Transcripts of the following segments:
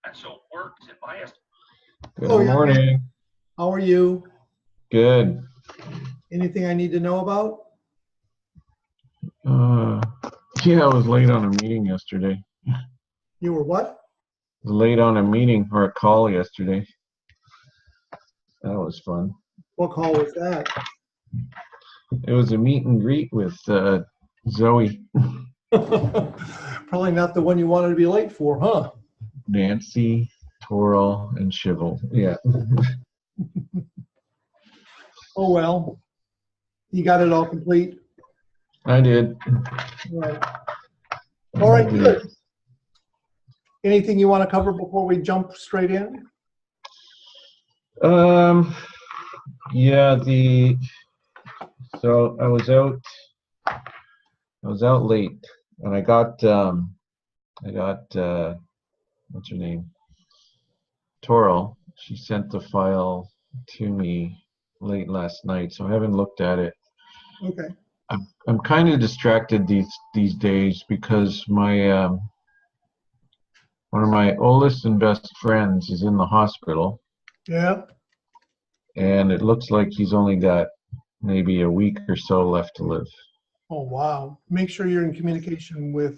And so worked in my estimation. Good Oh, yeah. morning. How are you? Good. Anything I need to know about? Uh, yeah, I was late on a meeting yesterday. You were what? Late on a meeting or a call yesterday. That was fun. What call was that? It was a meet and greet with Zoe, Probably not the one you wanted to be late for, huh? Nancy, Toral, and Shivel. Yeah. Oh, well. You got it all complete? I did. Right. All right, good. Anything you want to cover before we jump straight in? Yeah, so I was out late and I got what's her name? Toral. She sent the file to me late last night, so I haven't looked at it. Okay. I'm kind of distracted these days because my one of my oldest and best friends is in the hospital, Yeah. and it looks like he's only got maybe a week or so left to live. Oh, wow. Make sure you're in communication with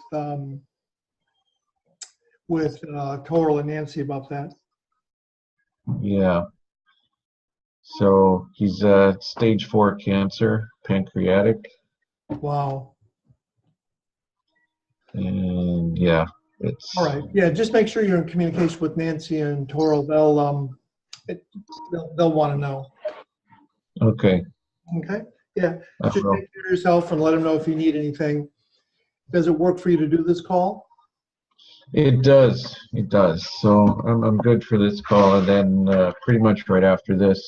Toral and Nancy about that. Yeah. So he's stage 4 cancer, pancreatic, Wow. and yeah, it's All right. Yeah, just make sure you're in communication with Nancy and Toral. They'll want to know. okay. Okay. Yeah. I Just will. take care of yourself and let them know if you need anything. Does it work for you to do this call? It does. It does. So I'm good for this call, and then pretty much right after this,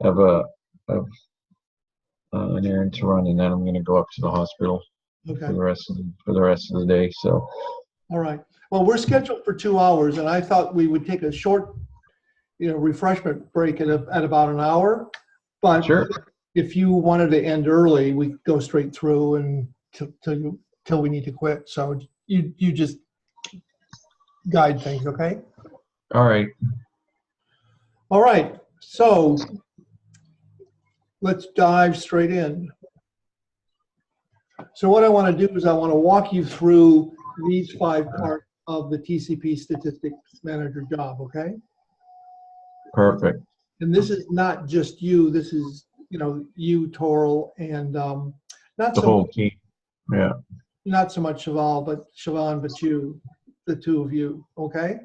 I have a an errand to run, and then I'm going to go up to the hospital Okay. for the rest of the day. So All right. Well, we're scheduled for 2 hours, and I thought we would take a short, refreshment break at about an hour. But sure. if you wanted to end early, we could go straight through and till we need to quit. So you just guide things, okay? All right. All right. So let's dive straight in. So what I want to do is I want to walk you through these 5 parts of the TCP Statistics Manager job, okay? Perfect. And this is not just you. This is, you, Toral, and not The so whole team. Yeah. not so much Siobhan, but you, the 2 of you, okay?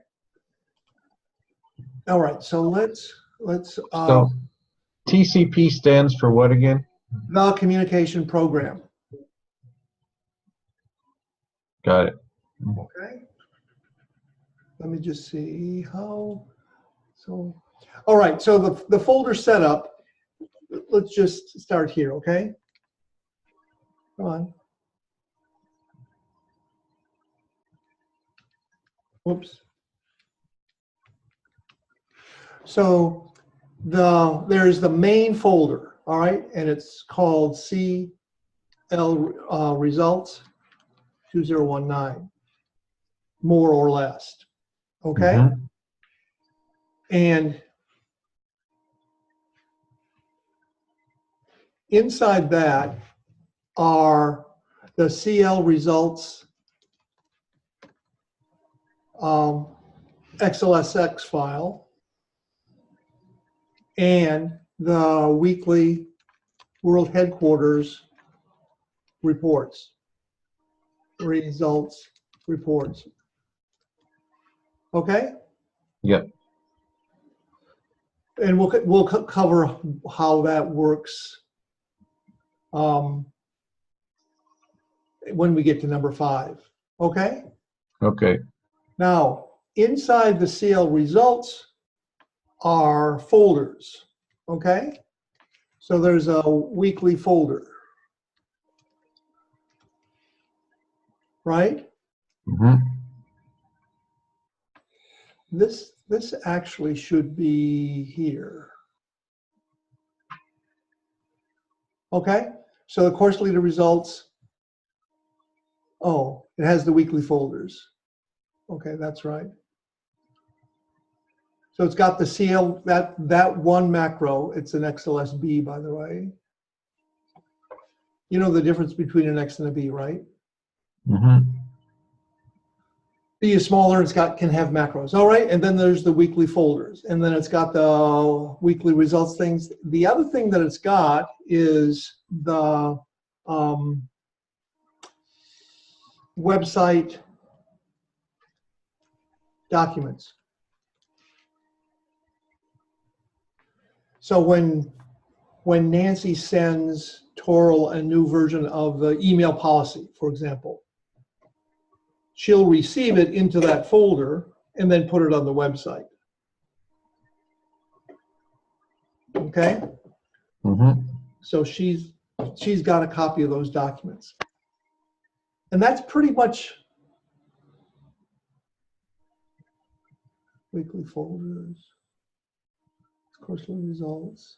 All right. So let's So TCP stands for what again? the communication program. Got it. Okay. Let me just see how. So, all right. So the folder setup. Let's just start here. Okay. Come on. Whoops. So there's the main folder. All right, and it's called CL results 2019, more or less. Okay. Mhm. And inside that are the CL results XLSX file and the weekly World Headquarters reports, results reports. Okay? Yep. And we'll cover how that works when we get to number 5. Okay? Okay. Now, inside the CL results are folders. Okay? So there's a weekly folder. Right? Mhm. This actually should be here. Okay, so the course leader results. Oh, it has the weekly folders. Okay, that's right. So it's got the CL, that one macro, it's an XLSB, by the way. You know the difference between an X and a B, right? Mm-hmm. B is smaller, can have macros. All right, and then there's the weekly folders, and then it's got the weekly results things. The other thing that it's got is the website documents. So when Nancy sends Toril a new version of the email policy, for example, she'll receive it into that folder and then put it on the website. Okay? Mm-hmm. So she's got a copy of those documents. And that's pretty much weekly folders, courseload results.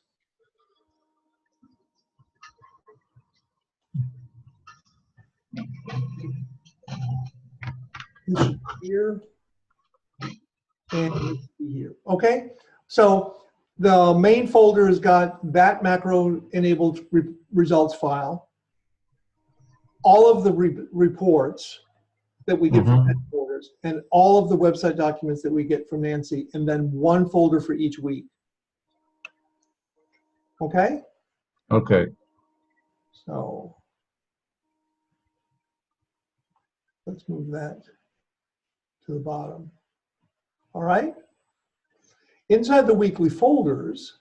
This should be here and this should be here. Okay, so the main folder has got that macro enabled results file, all of the reports that we get from headquarters, and all of the website documents that we get from Nancy, and then one folder for each week. Okay? Okay. So let's move that to the bottom. All right? Inside the weekly folders,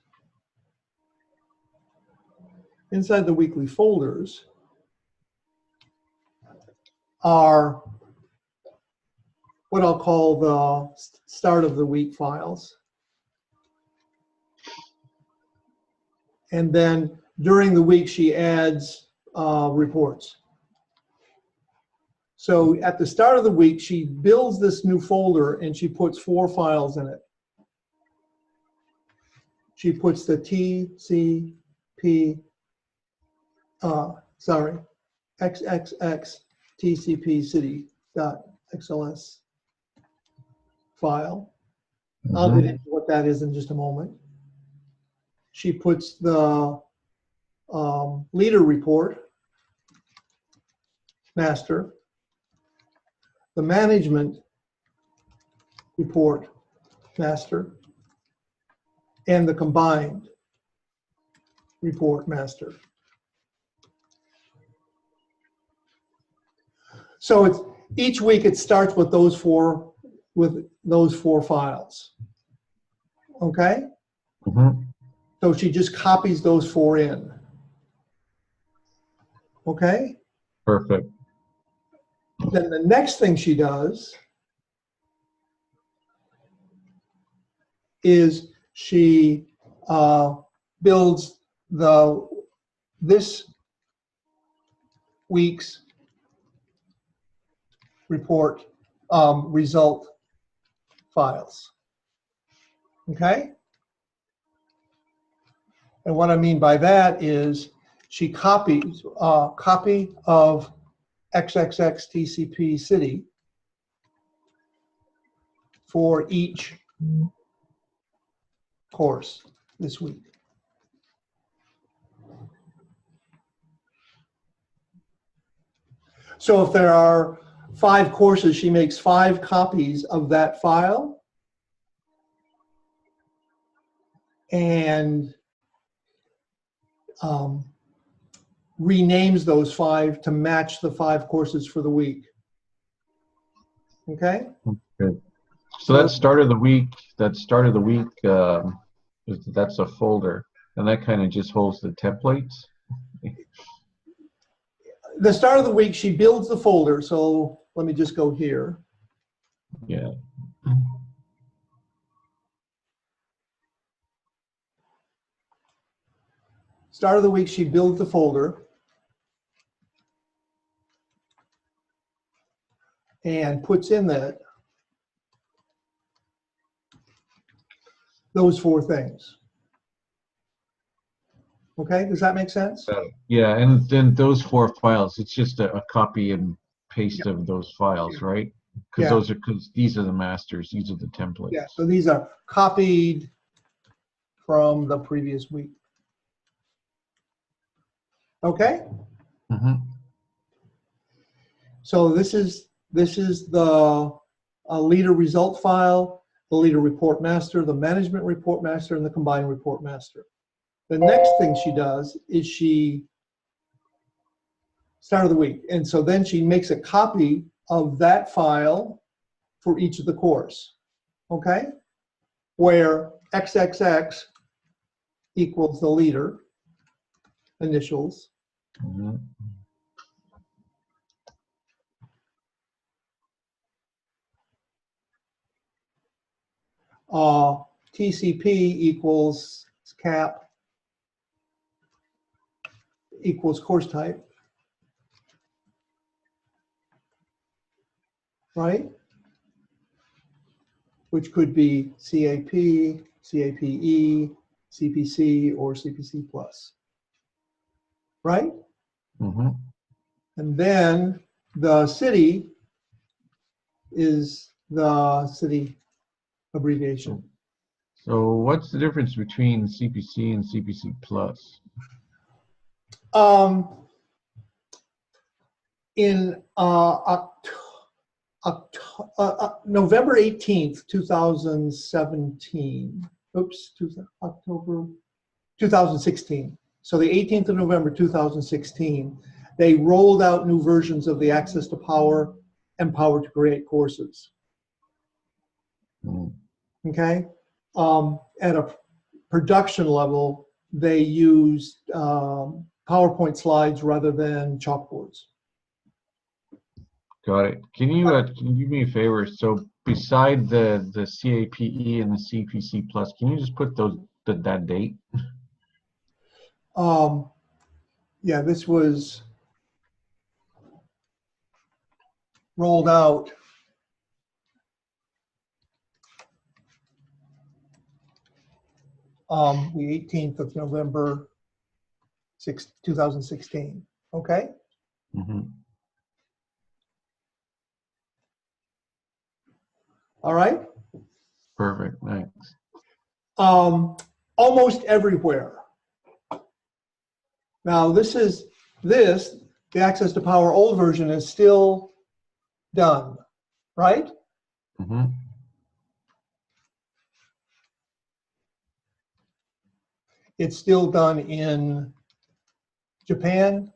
are what I'll call the start of the week files. And then during the week, she adds reports. So at the start of the week, she builds this new folder and she puts 4 files in it. She puts the TCP, XXX TCP city.xls file. I'll get into what that is in just a moment. She puts the leader report, master, the management report, master, and the combined report, master. So it's each week it starts with those four files. Okay? Mm-hmm. So she just copies those 4 in. Okay? Perfect. Then the next thing she does is she builds this week's report result files. Okay? And what I mean by that is she copies a copy of XXX TCP city for each course this week. So if there are 5 courses, she makes 5 copies of that file and renames those 5 to match the 5 courses for the week. Okay? Okay. So that start of the week, that's a folder, and that kind of just holds the templates. The start of the week, she builds the folder. So let me just go here. Yeah. Start of the week, she builds the folder and puts in those 4 things. Okay, does that make sense? Yeah, and then those 4 files, it's just a copy and paste of those files, right? Because Yeah. because these are the masters, these are the templates. Yeah, so these are copied from the previous week. Okay, Mhm. so this is the leader result file, the leader report master, the management report master, and the combined report master. The next thing she does is she start of the week, and so then she makes a copy of that file for each of the course. Okay, where XXX equals the leader initials. Mhm. TCP equals cap equals course type, right? Which could be CAP, CAPE, CPC, or CPC plus, right? Mhm. And then the city is the city abbreviation. So what's the difference between CPC and CPC plus? In November 18th, 2017, October 2016. So the 18th of November 2016, they rolled out new versions of the Access to Power and Power to Create courses. Mm. Okay? At a production level, they used PowerPoint slides rather than chalkboards. Got it. Can you do me a favor? So beside the CAPE and the CPC plus, can you just put that date? Yeah, this was rolled out the 18th of November 2016. Okay? Mhm. All right? Perfect. Thanks. Almost everywhere. Now, the Access to Power old version is still done, right? Mhm. It's still done in Japan,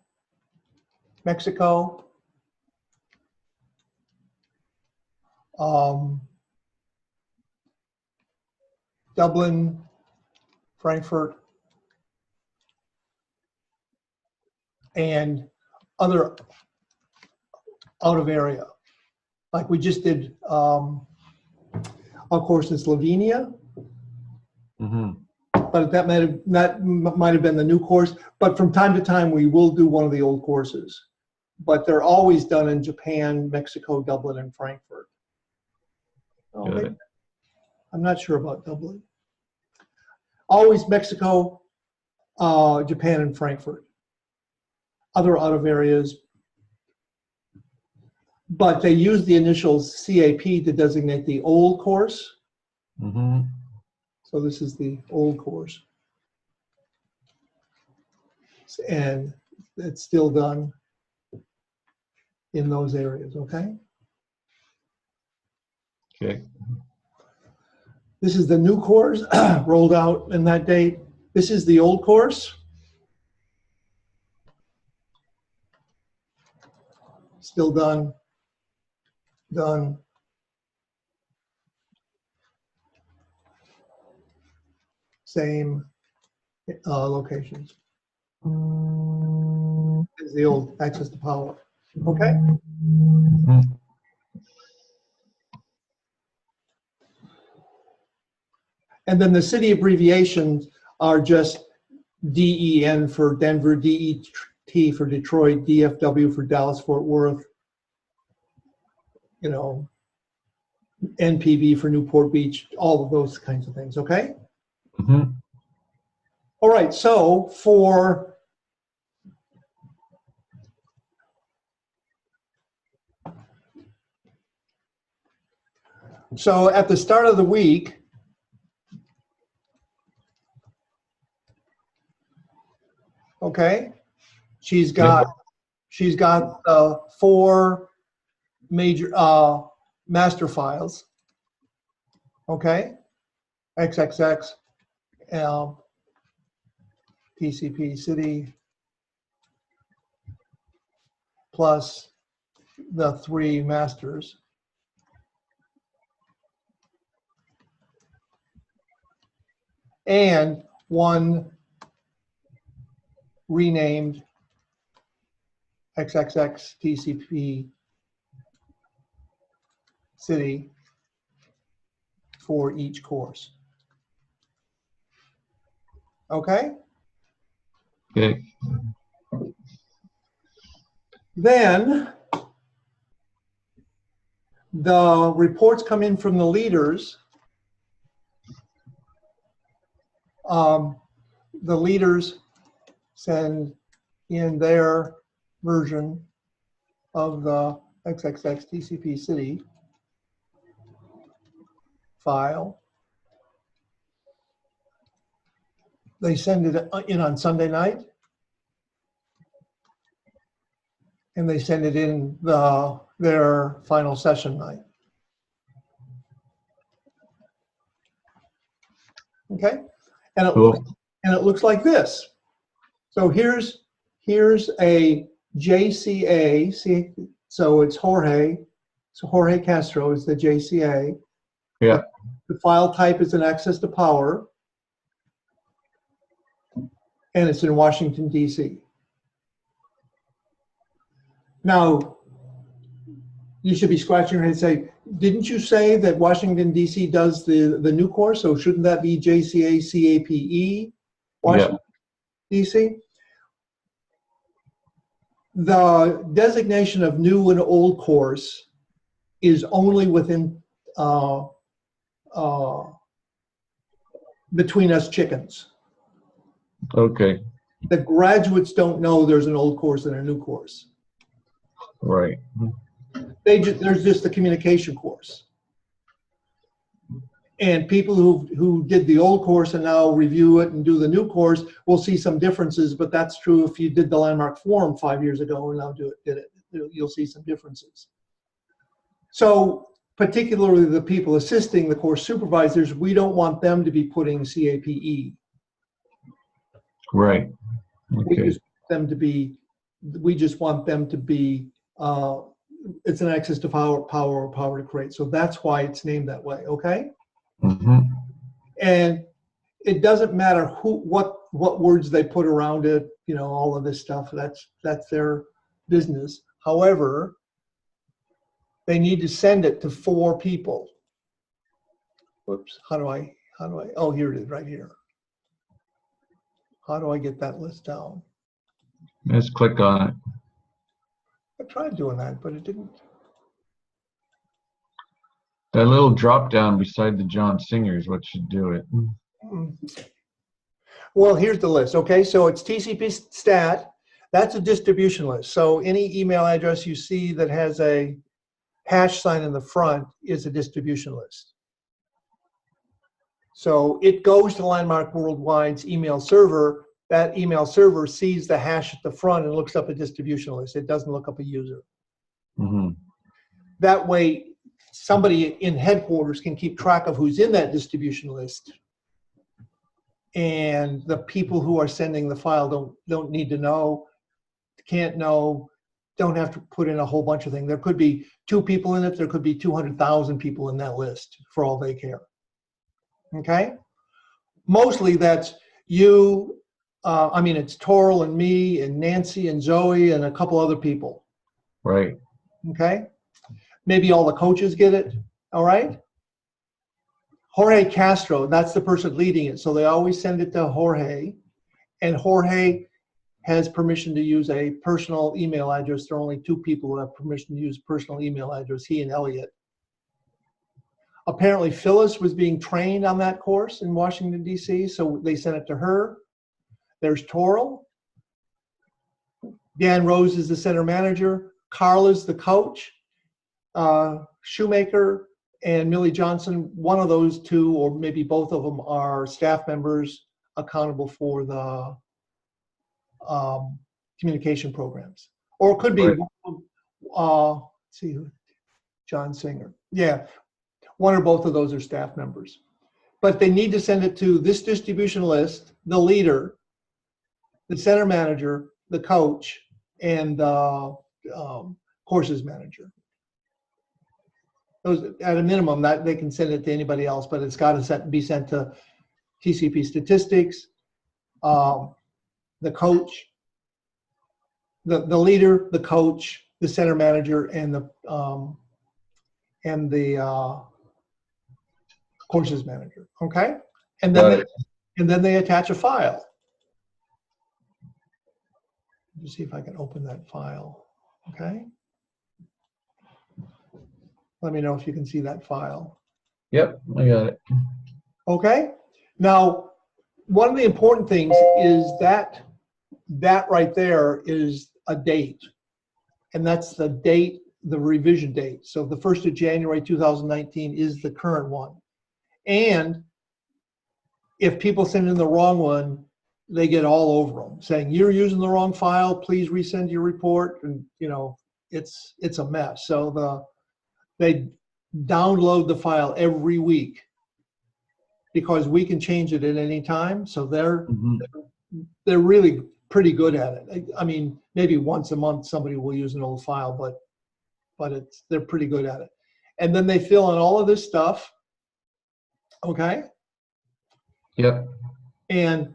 Mexico, Dublin, Frankfurt, and other out of area. Like we just did, of course, in Slovenia, Mhm. but that might have been the new course. But from time to time, we will do one of the old courses. But they're always done in Japan, Mexico, Dublin, and Frankfurt. Got it. I'm not sure about Dublin. Always Mexico, Japan, and Frankfurt. Other out of areas, but they use the initials CAP to designate the old course. Mhm. So this is the old course. And it's still done in those areas, okay? Okay. This is the new course rolled out in that date. This is the old course. Still done. Done. Same locations. Is the old Access to Power. Okay? Mhm. And then the city abbreviations are just DEN for Denver, DET for Detroit, DFW for Dallas, Fort Worth, you know, NPB for Newport Beach, all of those kinds of things, okay? Mhm. All right, so for So at the start of the week, okay, she's got 4 major master files. Okay, XXX, TCP city, plus the 3 masters. And 1 renamed XXX TCP city for each course. Okay? Okay. Then the reports come in from the leaders. The leaders send in their version of the XXX TCP city file. They send it in on Sunday night, and they send it in their final session night. Okay, and it looks like this. So here's a JCA. See, so it's Jorge. So Jorge Castro is the JCA. Yeah. The file type is an access to power, and it's in Washington, D.C. Now, you should be scratching your head and say, didn't you say that Washington, D.C. does the new course? So shouldn't that be JCA CAPE, Washington, D.C.? The designation of new and old course is only within between us chickens. Okay. The graduates don't know there's an old course and a new course. Right. There's just the communication course. And people who did the old course and now review it and do the new course will see some differences, but that's true if you did the landmark forum 5 years ago and now did it. You'll see some differences. So particularly the people assisting the course supervisors, we don't want them to be putting CAPE. Right. We Okay. just want them to be, it's an access to power to create. So that's why it's named that way, okay? Mm-hmm. And it doesn't matter what words they put around it, all of this stuff, that's their business. However, they need to send it to 4 people. Whoops, how do I, oh, here it is, right here. How do I get that list down? Let's click on it. I tried doing that, but it didn't. That little drop down beside the John Singer is what should do it. Well, here's the list. Okay, so it's TCP stat. That's a distribution list. So any email address you see that has a hash sign in the front is a distribution list. So it goes to Landmark Worldwide's email server. That email server sees the hash at the front and looks up a distribution list. It doesn't look up a user. Mm-hmm. That way, somebody in headquarters can keep track of who's in that distribution list. And the people who are sending the file don't need to know, can't know, don't have to put in a whole bunch of things. There could be 2 people in it. There could be 200,000 people in that list for all they care. Okay? Mostly that's you, it's Toril and me and Nancy and Zoe and a couple other people. Right. Okay? Maybe all the coaches get it, all right? Jorge Castro, that's the person leading it. So they always send it to Jorge. And Jorge has permission to use a personal email address. There are only 2 people who have permission to use personal email address, he and Elliot. Apparently Phyllis was being trained on that course in Washington, D.C., so they sent it to her. There's Toril. Dan Rose is the center manager. Carl is the coach. Shoemaker and Millie Johnson, one of those two, or maybe both of them, are staff members accountable for the communication programs. Or it could be, Right. let's see, John Singer. Yeah, one or both of those are staff members. But they need to send it to this distribution list, the leader, the center manager, the coach, and the courses manager. Those, at a minimum, that they can send it to anybody else, but it's got to be sent to TCP statistics, the coach, the leader, the coach, the center manager, and the courses manager. Okay, and then they attach a file. Let me see if I can open that file. Okay. Let me know if you can see that file. Yep, I got it. Okay. Now, one of the important things is that right there is a date. And that's the date, the revision date. So the 1st of January 2019 is the current one. And if people send in the wrong one, they get all over them saying, you're using the wrong file, please resend your report. And, you know, it's a mess. So they download the file every week because we can change it at any time. So they're really pretty good at it. I mean, maybe once a month somebody will use an old file, but they're pretty good at it. And then they fill in all of this stuff. Okay. Yep. And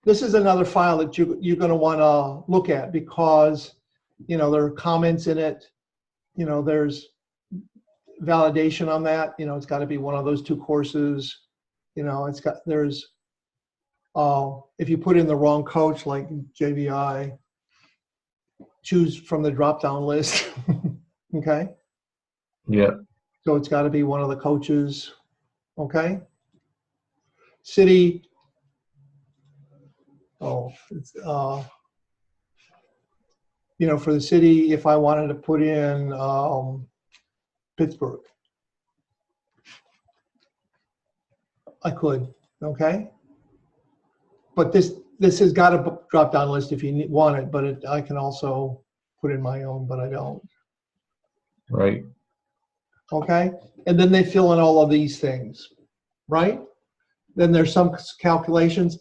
this is another file that you're going to want to look at because, you know, there are comments in it. You know, there's validation on that. You know, it's got to be one of those two courses. You know, there's if you put in the wrong coach like JVI, choose from the drop-down list. Okay. Yeah. So it's got to be one of the coaches. Okay. City. It's, you know, for the city, if I wanted to put in Pittsburgh, I could. Okay. But this has got a drop-down list if you want it, but I can also put in my own, but I don't. Right. Okay. And then they fill in all of these things, right? Then there's some calculations.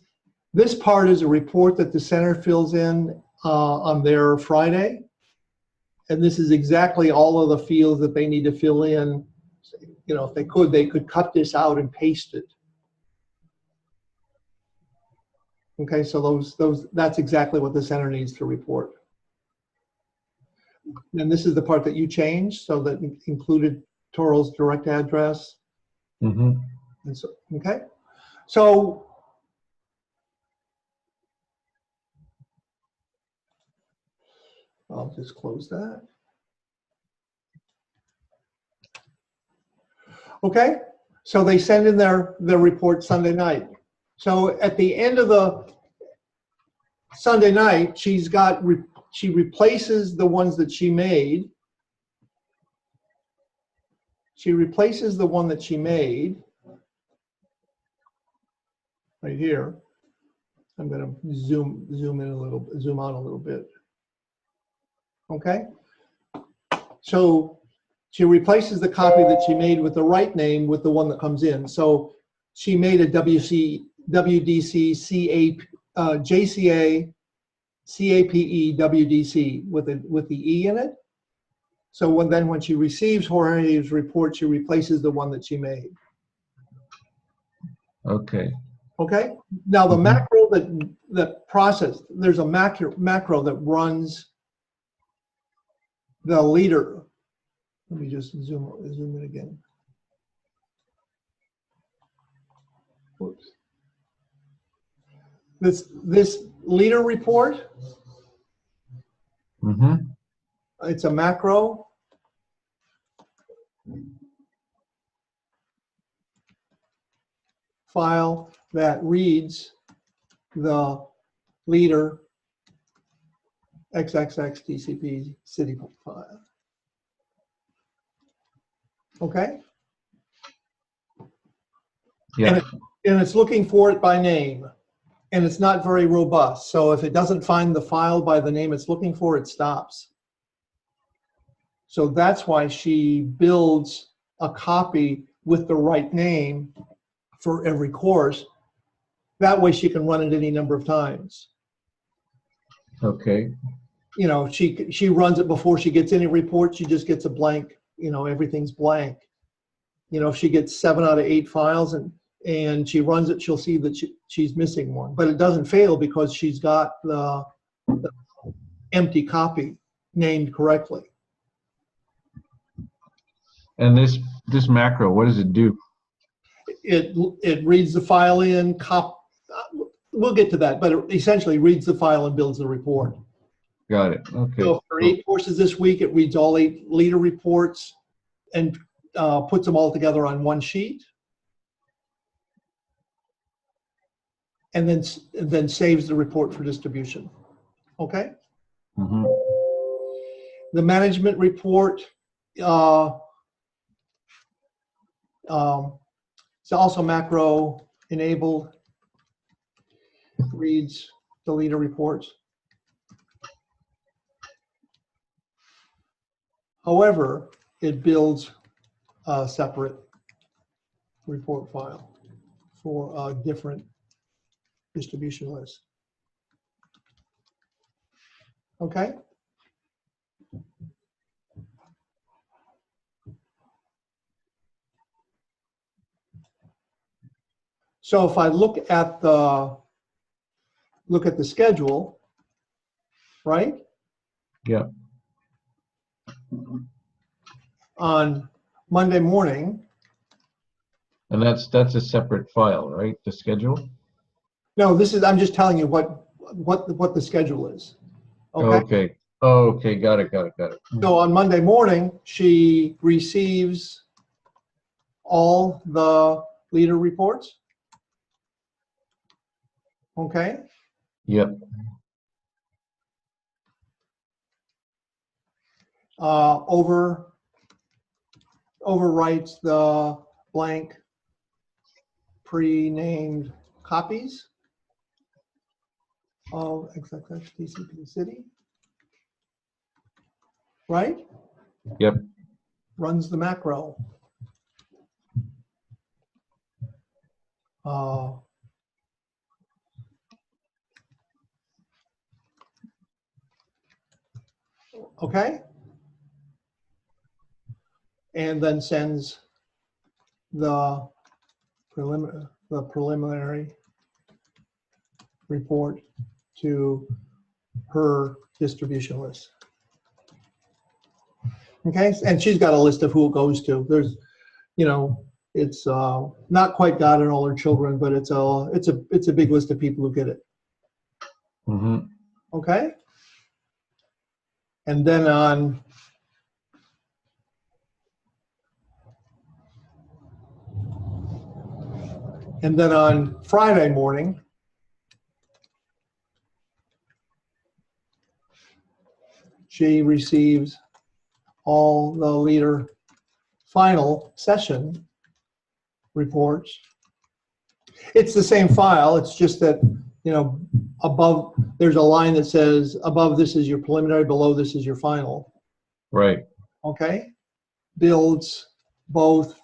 This part is a report that the center fills in on their Friday. And this is exactly all of the fields that they need to fill in. You know, if they could cut this out and paste it. Okay, so that's exactly what the center needs to report. And this is the part that you changed, so that included Toro's direct address. And so, okay, so I'll just close that. Okay, so they send in their report Sunday night. So at the end of the Sunday night, she replaces the ones that she made. She replaces the one that she made right here. I'm going to zoom out a little bit. Okay. So she replaces the copy that she made with the right name with the one that comes in. So she made a WDC, JCA, CAPE, WDC with the E in it. So when she receives Jorge's report, she replaces the one that she made. Okay. Okay. Now the macro that process, there's a macro that runs the leader. Let me just zoom in again. Whoops. This leader report. It's a macro. File that reads the leader XXX TCP city file. Okay, Yeah. And it's looking for it by name, and it's not very robust. So if it doesn't find the file by the name it's looking for, it stops. So that's why she builds a copy with the right name for every course. That way she can run it any number of times. Okay. You know, she runs it before she gets any report. She just gets a blank, you know, everything's blank. You know, if she gets 7 out of 8 files and she runs it, she'll see that she's missing one. But it doesn't fail because she's got the empty copy named correctly. And this macro, what does it do? It reads the file in, we'll get to that, but it essentially reads the file and builds the report. Got it. Okay. So for 8 courses this week, it reads all 8 leader reports and puts them all together on one sheet. And then saves the report for distribution. Okay? Mm-hmm. The management report is also macro enabled, reads the leader reports. However, it builds a separate report file for a different distribution list. Okay? So if I look at the schedule, right? Yeah. On Monday morning. And that's a separate file, right? The schedule? No, I'm just telling you what the schedule is. Okay. Okay. Okay. Got it. So on Monday morning, she receives all the leader reports. Okay. Yep. Overwrites the blank pre-named copies of XXX TCP city. Right? Yep. Runs the macro. Okay? And then sends the preliminary report to her distribution list. Okay, and she's got a list of who it goes to. There's, you know, it's not quite God and all her children, but it's a big list of people who get it. Mm-hmm. Okay, and then on Friday morning, she receives all the leader final session reports. It's the same file. It's just that, you know, above there's a line that says above this is your preliminary, below this is your final. Right. Okay. Builds both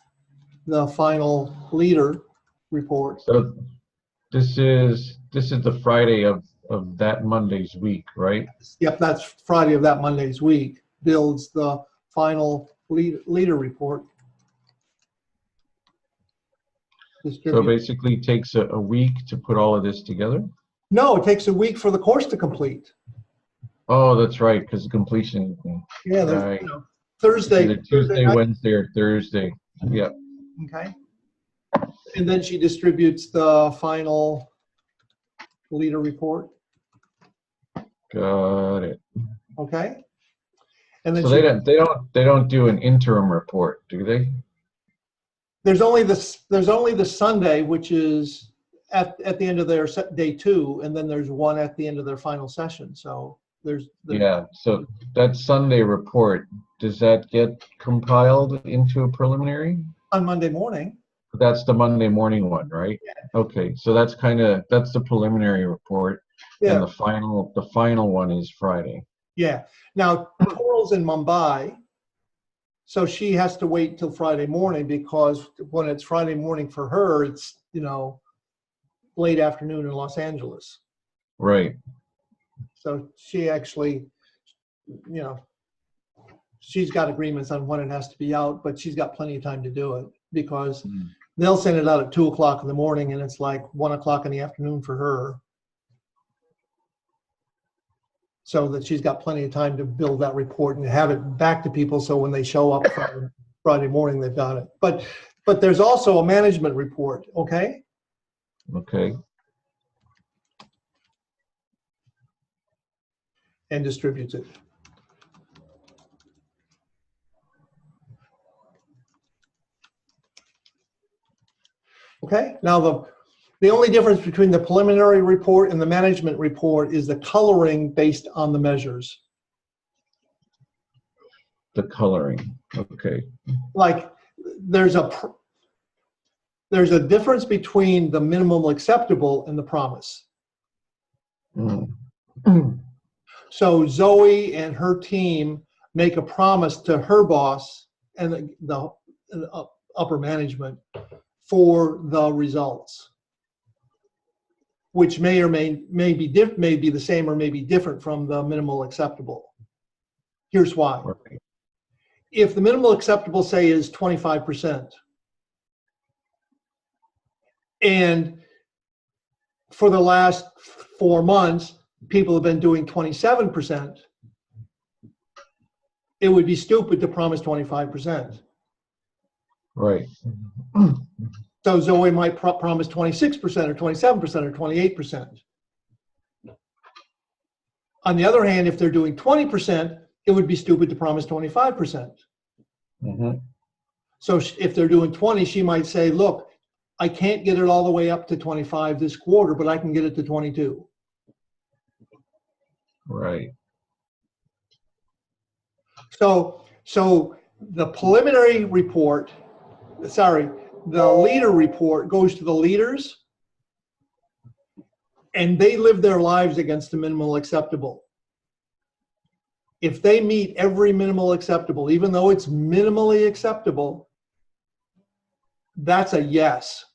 the final leader report. So this is the Friday of that Monday's week, right? Yep, that's Friday of that Monday's week. Builds the final leader report. So basically it takes a week to put all of this together? No, it takes a week for the course to complete. Oh, that's right, because completion. Yeah, right. You know, Thursday. Either Tuesday, Wednesday, or Thursday. Yeah. Okay. And then she distributes the final leader report. Got it. Okay. And then so they don't do an interim report, do they? There's only the Sunday, which is at the end of their day 2, and then there's one at the end of their final session. So there's yeah. So that Sunday report, does that get compiled into a preliminary? On Monday morning. That's the Monday morning one, right? Okay, so that's that's the preliminary report, and Yeah, the final one is Friday. yeah. Now, Coral's in Mumbai, so she has to wait till Friday morning because when it's Friday morning for her, it's, late afternoon in Los Angeles. Right. So she actually, you know, she's got agreements on when it has to be out, but she's got plenty of time to do it because they'll send it out at 2 o'clock in the morning and it's like 1 o'clock in the afternoon for her. So that she's got plenty of time to build that report and have it back to people. So when they show up Friday morning, they've got it. But there's also a management report. Okay. Okay. And distributes it. Okay. Now the only difference between the preliminary report and the management report is the coloring based on the measures. The coloring. Okay. Like there's a difference between the minimum acceptable and the promise. So Zoe and her team make a promise to her boss and the upper management for the results, which may be the same or may be different from the minimal acceptable. Here's why. Right. If the minimal acceptable, say, is 25%, and for the last 4 months, people have been doing 27%, it would be stupid to promise 25%. Right. So Zoe might promise 26% or 27% or 28%. On the other hand, if they're doing 20%, it would be stupid to promise 25%. So if they're doing 20, she might say, look, I can't get it all the way up to 25 this quarter, but I can get it to 22. Right. So the preliminary report, the leader report goes to the leaders, and they live their lives against the minimal acceptable. If they meet every minimal acceptable, even though it's minimally acceptable, that's a yes.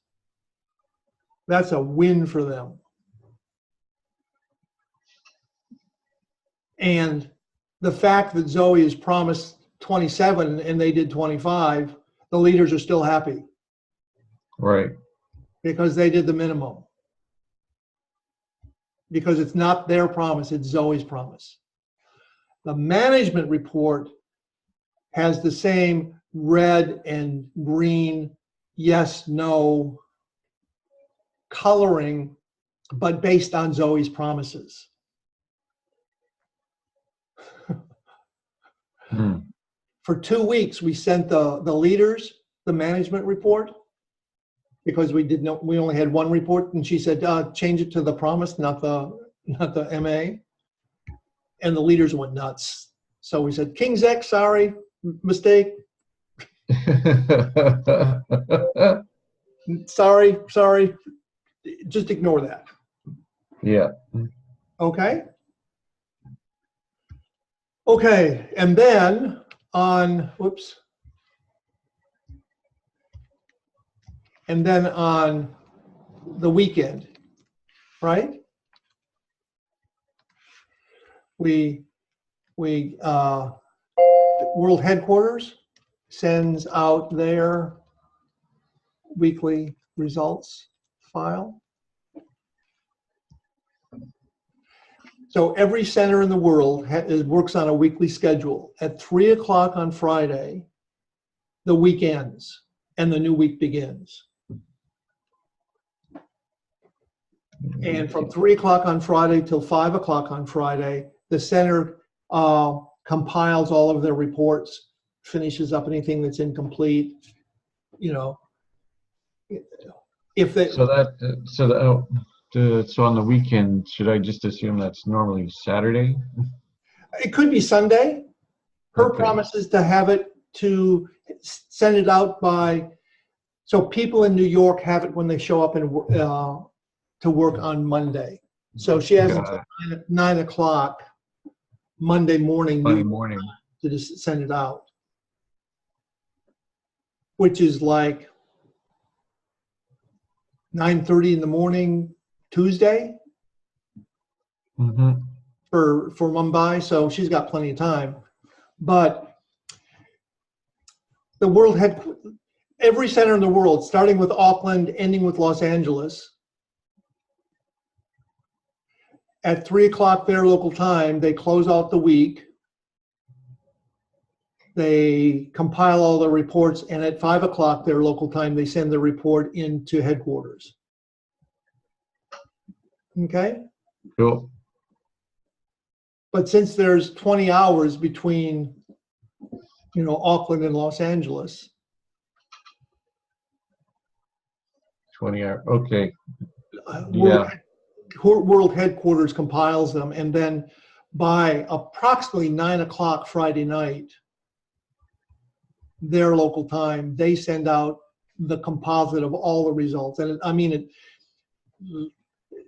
That's a win for them. And the fact that Zoe has promised 27 and they did 25, the leaders are still happy. Right. Because they did the minimum. Because it's not their promise, it's Zoe's promise. The management report has the same red and green, yes, no coloring, but based on Zoe's promises. For 2 weeks, we sent the leaders the management report because we only had one report, and she said, change it to the promise, not the MA. And the leaders went nuts. So we said, King's X, sorry, mistake. Sorry, just ignore that. Yeah. Okay. Okay, and then on the weekend, right? We World Headquarters sends out their weekly results file. So every center in the world works on a weekly schedule. At 3 o'clock on Friday, the week ends and the new week begins. And from 3 o'clock on Friday till 5 o'clock on Friday, the center compiles all of their reports, finishes up anything that's incomplete. If they So on the weekend, should I just assume that's normally Saturday? it could be Sunday. Her Okay. promise is to have it to send it out by So people in New York have it when they show up to work on Monday. So she has Got until 9 o'clock Monday morning Monday morning. to just send it out, which is like 9:30 in the morning Tuesday Mm-hmm. for Mumbai. So she's got plenty of time. But the world had every center in the world, starting with Auckland, ending with Los Angeles, at 3 o'clock their local time, they close out the week. They compile all the reports, and at 5 o'clock their local time, they send the report into headquarters. Okay? Cool. But since there's 20 hours between, Auckland and Los Angeles, 20 hours. Okay. World, Yeah. World Headquarters compiles them, and then by approximately 9 o'clock Friday night, their local time, they send out the composite of all the results. And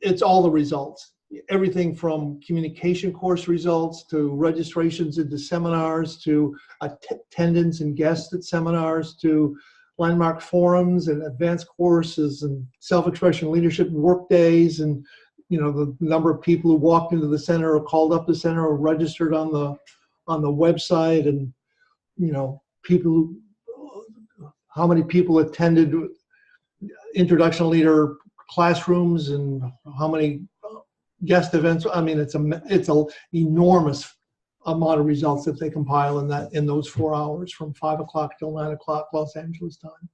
it's all the results. Everything from communication course results to registrations into seminars to attendance and guests at seminars to landmark forums and advanced courses and self-expression leadership work days and the number of people who walked into the center or called up the center or registered on the website and people how many people attended introduction leader classrooms and how many guest events. I mean, it's a enormous amount of results that they compile in those 4 hours from 5 o'clock till 9 o'clock Los Angeles time.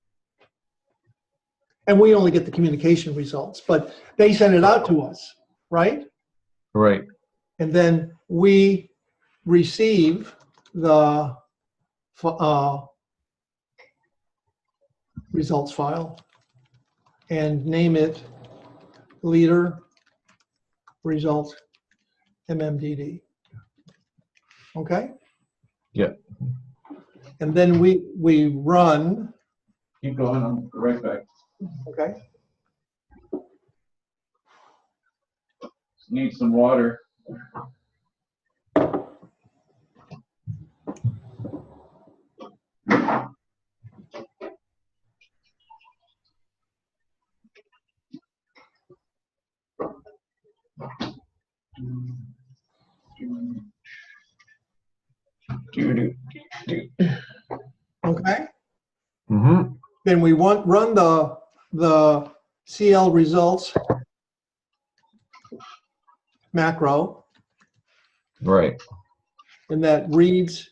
And we only get the communication results, but they send it out to us, right? Right. And then we receive the results file and name it leader results MMDD. Okay? Yeah. And then we run. Keep going. I'm right back. Okay. Need some water. Okay. Mm-hmm. Then we run the CL results macro, Right. and that reads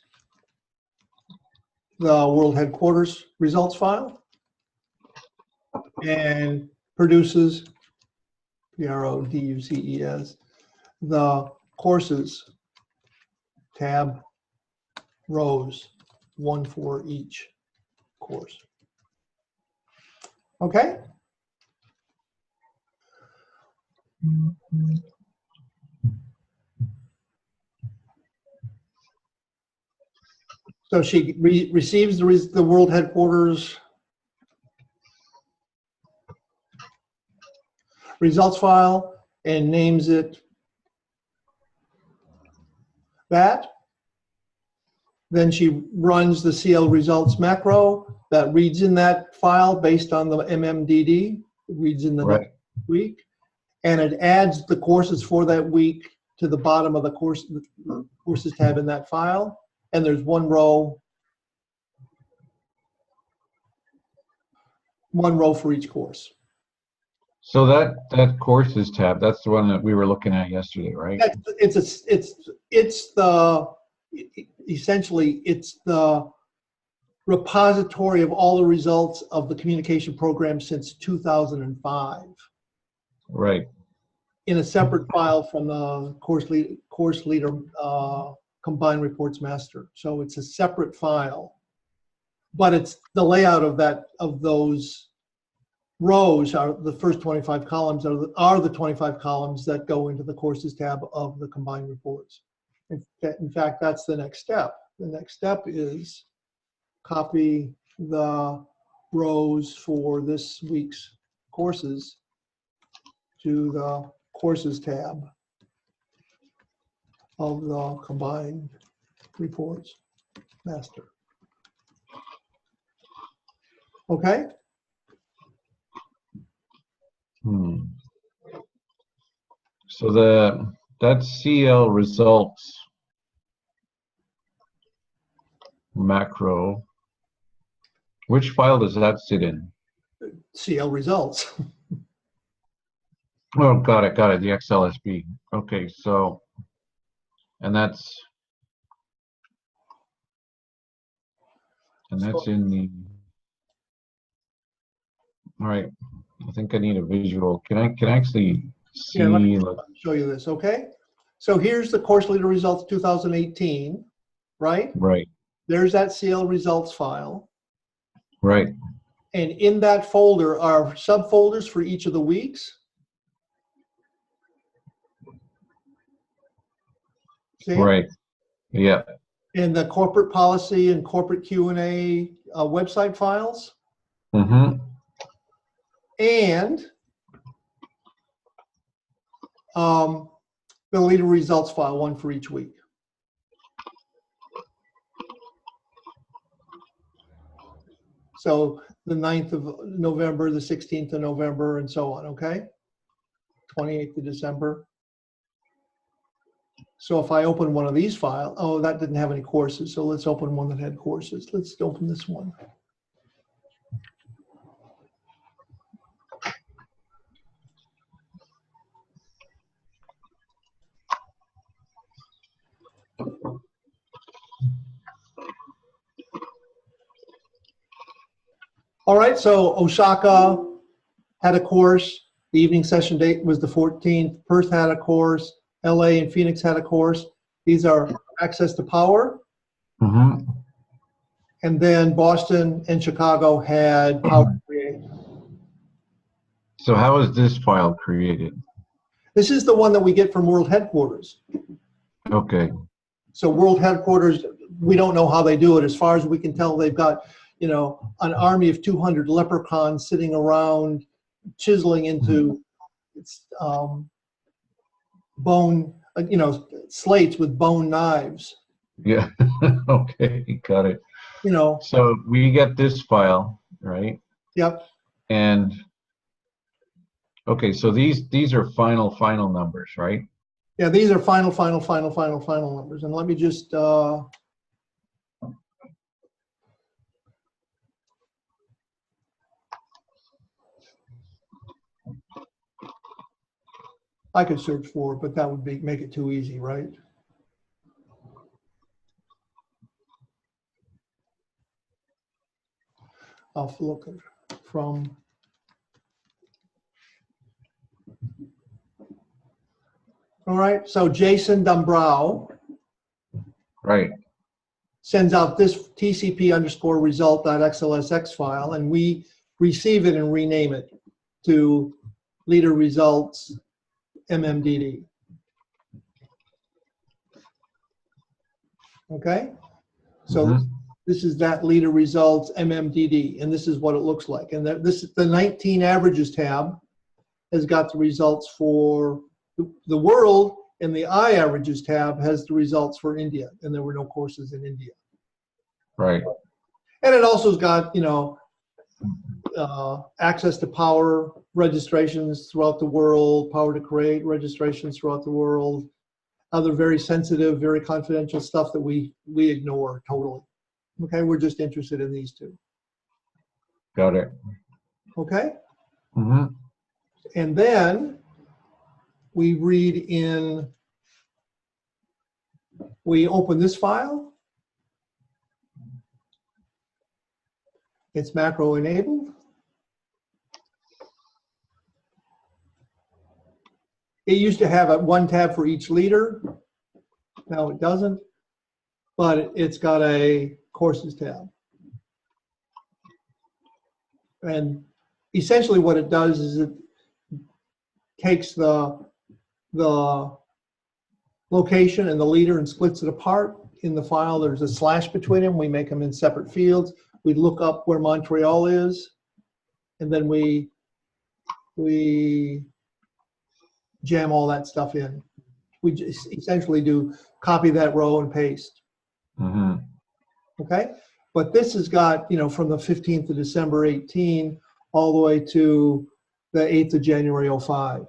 the World Headquarters results file and produces PRODUCES the courses tab rows, one for each course. Okay? So she receives the World Headquarters results file and names it that. Then she runs the CL results macro that reads in that file based on the MMDD, it reads in the next week, and it adds the courses for that week to the bottom of the courses tab in that file. And there's one row for each course. So that courses tab, that's the one that we were looking at yesterday, right? Essentially it's the repository of all the results of the communication program since 2005. Right. In a separate file from the course leader combined reports master. So it's a separate file, but it's the layout of those rows are the first 25 columns are the 25 columns that go into the courses tab of the combined reports. In fact, that's the next step. The next step is copy the rows for this week's courses to the courses tab of the combined reports master. Okay? So that CL results macro, which file does that sit in? CL results. Oh, got it, the XLSB. Okay, so, and that's in the, all right, I think I need a visual. Can I actually see? Yeah, let me show you this, okay? So here's the course leader results 2018, right? Right, There's that CL results file. right, And in that folder are subfolders for each of the weeks. See? right, yeah, And the corporate policy and corporate Q&A website files. mm-hmm, And the leader results file, one for each week. So the 9th of November, the 16th of November, and so on, okay? 28th of December. So if I open one of these files, oh, that didn't have any courses, so let's open one that had courses. Let's open this one. All right, so Osaka had a course. The evening session date was the 14th. Perth had a course. LA and Phoenix had a course. These are access to power. mm-hmm. And then Boston and Chicago had Power to Create. So how is this file created? This is the one that we get from World Headquarters. Okay, So World Headquarters, we don't know how they do it. As far as we can tell, they've got, you know, an army of 200 leprechauns sitting around chiseling into bone, you know, slates with bone knives. yeah, okay, got it. You know, So we get this file, right? yep. And okay, so these are final numbers, right? Yeah, these are final numbers. And let me just, I could search for it, but that would make it too easy, right? I'll look from, all right, so Jason Dumbrau Right. sends out this TCP_result.xlsx file, and we receive it and rename it to leader results MMDD. Okay, so this is that leader results MMDD, and this is what it looks like. And this is the 19 averages tab has got the results for the world, and the I averages tab has the results for India, and there were no courses in India. Right. And it also's got, you know, access to power registrations throughout the world, Power to Create registrations throughout the world, other very sensitive, very confidential stuff that we ignore totally. Okay, we're just interested in these two. Got it. Okay, Mm-hmm. and then we read in, we open this file. It's macro enabled. It used to have one tab for each leader. Now it doesn't, but it's got a courses tab. And essentially what it does is it takes the location and the leader and splits it apart. In the file, there's a slash between them. We make them in separate fields. we look up where Montreal is, and then we jam all that stuff in. We just essentially do copy that row and paste. Mm-hmm. Okay? But this has got, from the 15th of December 18 all the way to the 8th of January 05.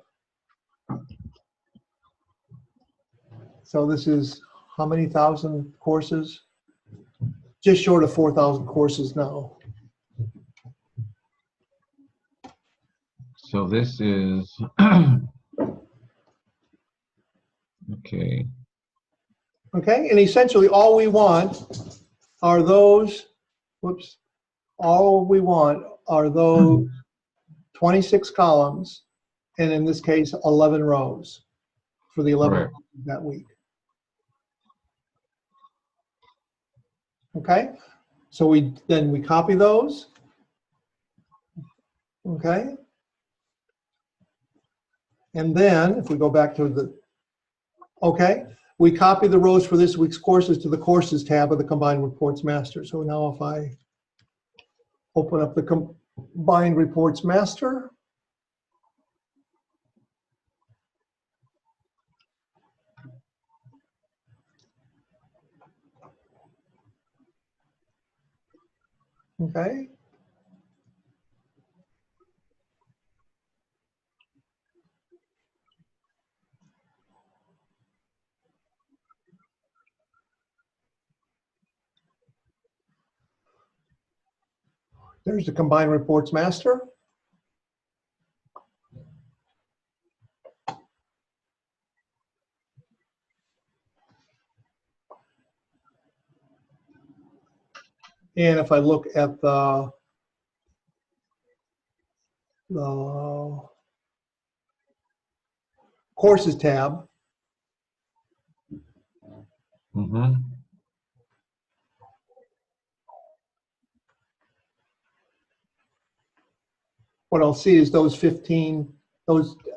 So this is how many thousand courses? Just short of 4,000 courses now. So this is okay. Okay, and essentially all we want are those, all we want are those 26 columns, and in this case, 11 rows for the 11 Right. rows that week. Okay, so we copy those. Okay, and then if we go back to we copy the rows for this week's courses to the courses tab of the Combined Reports Master. So now if I open up the Combined Reports Master, okay. There's the Combined Reports Master. And if I look at the Courses tab, Mm-hmm. what I'll see is those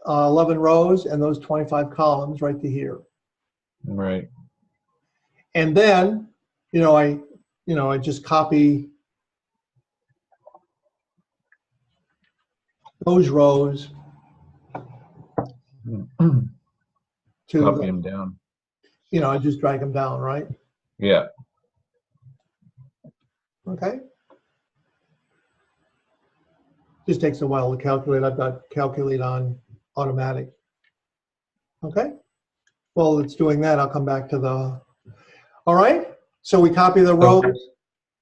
11 rows and those 25 columns right to here. Right. And then, I just copy those rows to Copy them down. I just drag them down, right? Yeah. Okay. Just takes a while to calculate. I've got calculate on automatic. Okay. Well, it's doing that. I'll come back to the. All right. So we copy the rows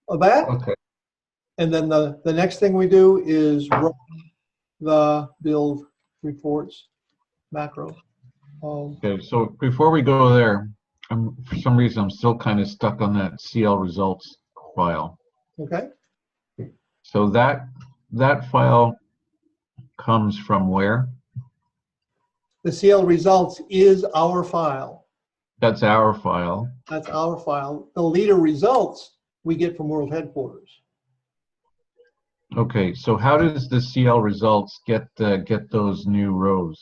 of that. Okay. And then the next thing we do is run the build reports macro. Okay. So before we go there, for some reason I'm still kind of stuck on that CL results file. Okay. So that file comes from where? The CL results is our file. That's our file. That's our file. The leader results we get from World Headquarters. Okay, so how does the CL results get those new rows?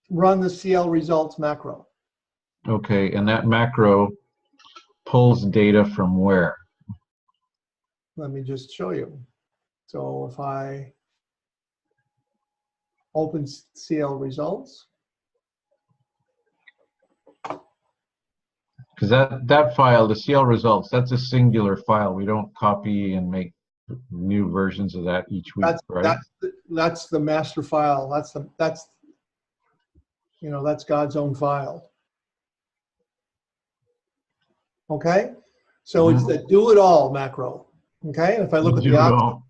Run the CL results macro. Okay, and that macro pulls data from where? Let me just show you. So if I open CL results. Because that file, the CL results, that's a singular file. We don't copy and make new versions of that each week, right? That's the master file. That's God's own file. Okay, so it's the do it all macro. Okay, and if I look at the option,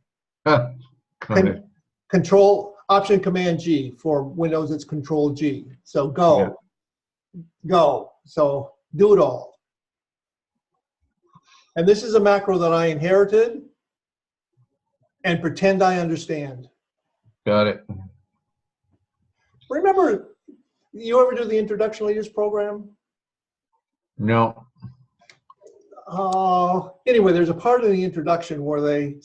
Control Option Command G for Windows, it's Control G. So go. So do it all. And this is a macro that I inherited and pretend I understand. Got it. Remember, you ever do the Introduction Leaders program? No. Anyway, there's a part of the introduction where they,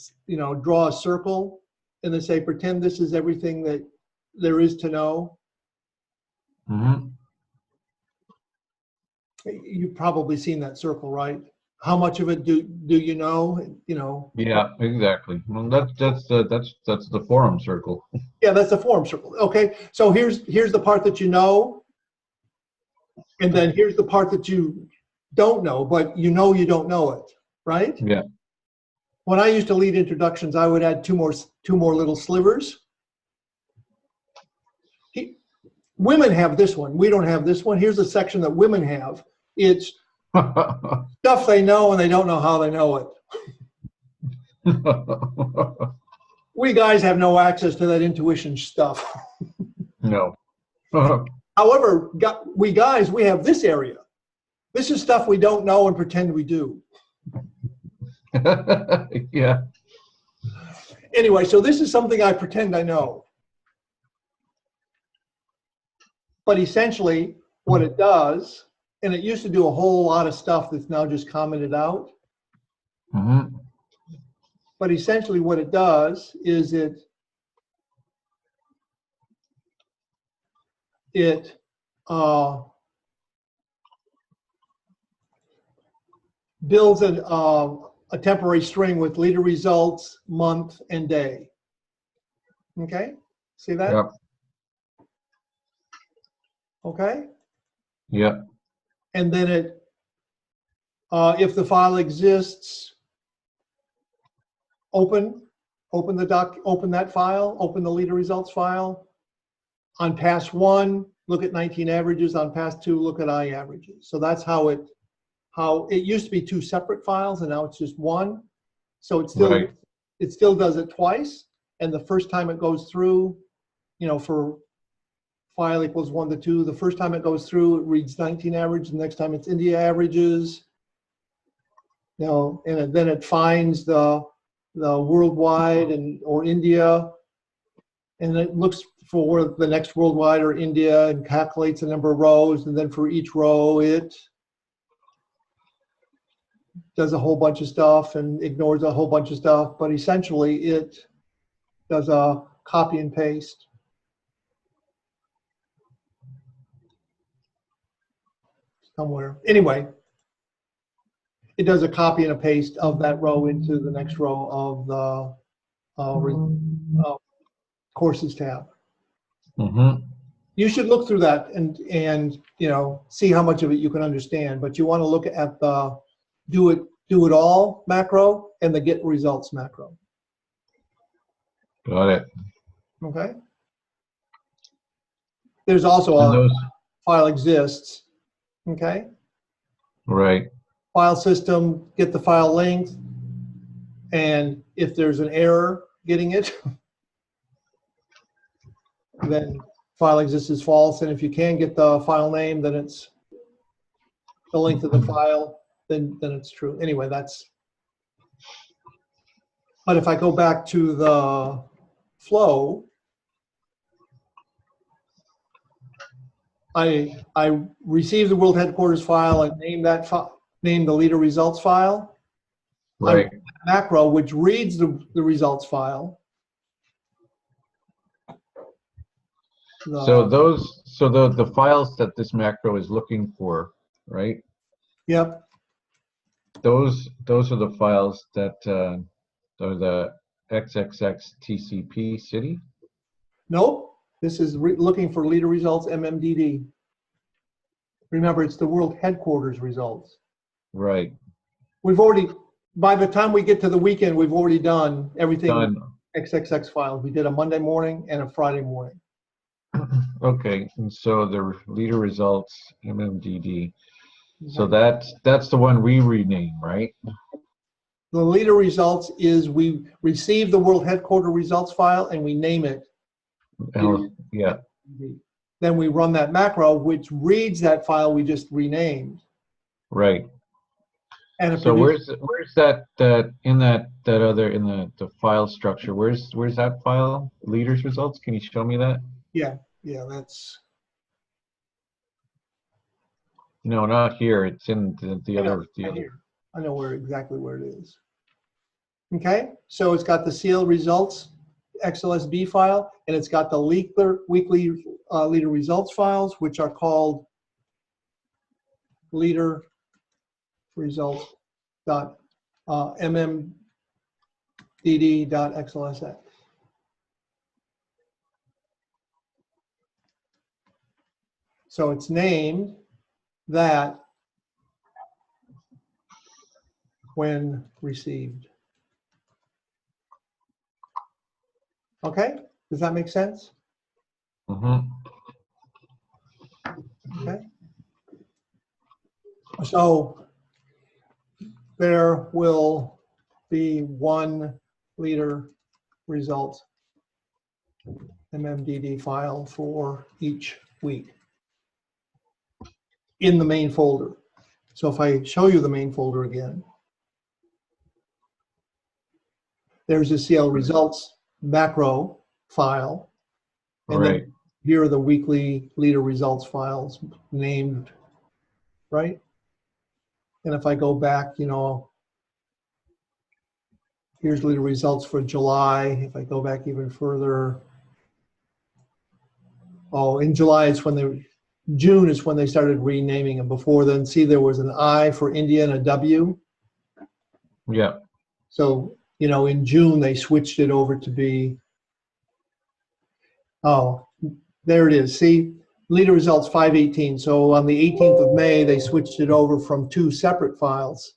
draw a circle and they say, pretend this is everything that there is to know. Mm-hmm. You've probably seen that circle, right? how much of it do you know? You know. Yeah, exactly. Well, that's the forum circle. Yeah, that's the forum circle. Okay, so here's the part that you know, and then here's the part that you don't know, but you don't know it, right? Yeah. When I used to lead introductions, I would add two more little slivers. Women have this one. We don't have this one. Here's a section that women have. It's stuff they know and they don't know how they know it. We guys have no access to that intuition stuff. No. However, we guys, we have this area. This is stuff we don't know and pretend we do. Yeah. Anyway, so this is something I pretend I know. But essentially, what it does, and it used to do a whole lot of stuff that's now just commented out. Mm-hmm. But essentially what it does is it builds a temporary string with leader results, month, and day. Okay, see that? Yep. Okay. Yep. And then it, if the file exists, open that file, open the leader results file. On pass 1, look at 19 averages. On pass 2, look at I averages. So that's how it used to be 2 separate files, and now it's just one. So it still does it twice. And the first time it goes through, for file equals 1 to 2, the first time it goes through, it reads 19 average. The next time it's India averages. And then it finds the worldwide or India, and it looks for the next worldwide or India and calculates the number of rows, and then for each row it does a whole bunch of stuff and ignores a whole bunch of stuff, but essentially it does a copy and paste. Somewhere. Anyway, it does a copy and a paste of that row into the next row of the courses tab. Mm-hmm. You should look through that and see how much of it you can understand, but you want to look at the do it all macro and the get results macro. Got it. Okay. There's also And file exists. Okay. Right. File system, get the file length, and if there's an error getting it, then file exists is false. And if you can get the file name, then it's the length of the file, then it's true. Anyway, but if I go back to the flow, I receive the world headquarters file and name the leader results file. Right. Macro, which reads the results file. So the files that this macro is looking for, right? Yep. Those are the files that are the XXX TCP city. Nope. This is looking for leader results MMDD. Remember, it's the world headquarters results. Right. We've already, by the time we get to the weekend, we've already done everything. Done. XXX files. We did a Monday morning and a Friday morning. Okay, and so the leader results MMDD. So that's the one we rename, right? The leader results is we receive the world headquarter results file and we name it. Yeah. Then we run that macro, which reads that file we just renamed. Right. And so where's that in the file structure? Where's that file? Leaders results. Can you show me that? Yeah, that's. No, not here. It's in the other. I know exactly where it is. Okay, so it's got the CL results XLSB file, and it's got the weekly leader results files, which are called leader results mmdd.xlsx. So it's named that when received. Okay, does that make sense? Mm-hmm. Okay. So there will be 1 liter result MMDD file for each week in the main folder. So if I show you the main folder again, there's a CL results macro file. And Right. then here are the weekly liter results files named, right? And if I go back, you know, here's liter results for July. If I go back even further, oh, in July, it's when they, June is when they started renaming them. Before then, see, there was an I for India and a W. Yeah. So, you know, in June, they switched it over to be, oh, there it is. See, liter results 518. So on the 18th of May, they switched it over from 2 separate files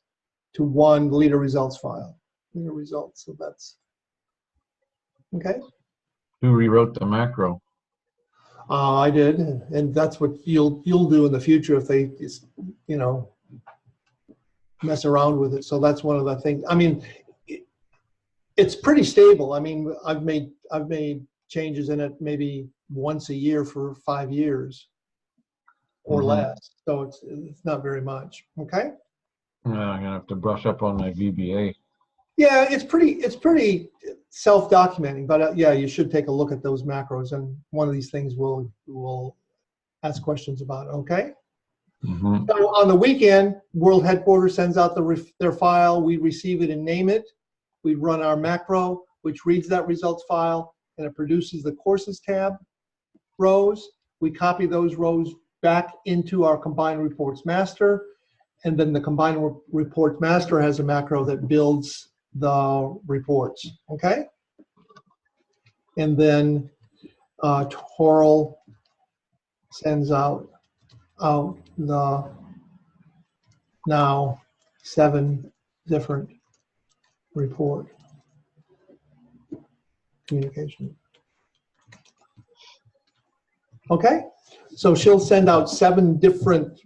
to 1 liter results file. Liter results, so that's, okay. Who rewrote the macro? I did, and that's what you'll do in the future if they just, you know, mess around with it. So that's one of the things. I mean, it's pretty stable. I mean, I've made changes in it maybe once a year for 5 years or less. So it's not very much. Okay. I'm gonna have to brush up on my VBA. Yeah, it's pretty self-documenting, but yeah, you should take a look at those macros, and one of these things we'll ask questions about. Okay. Mm-hmm. So on the weekend, World Headquarters sends out their file. We receive it and name it. We run our macro, which reads that results file, and it produces the courses tab rows. We copy those rows back into our combined reports master, and then the combined reports master has a macro that builds the reports. Okay. And then Toral sends out the now 7 different report communication. Okay, so she'll send out 7 different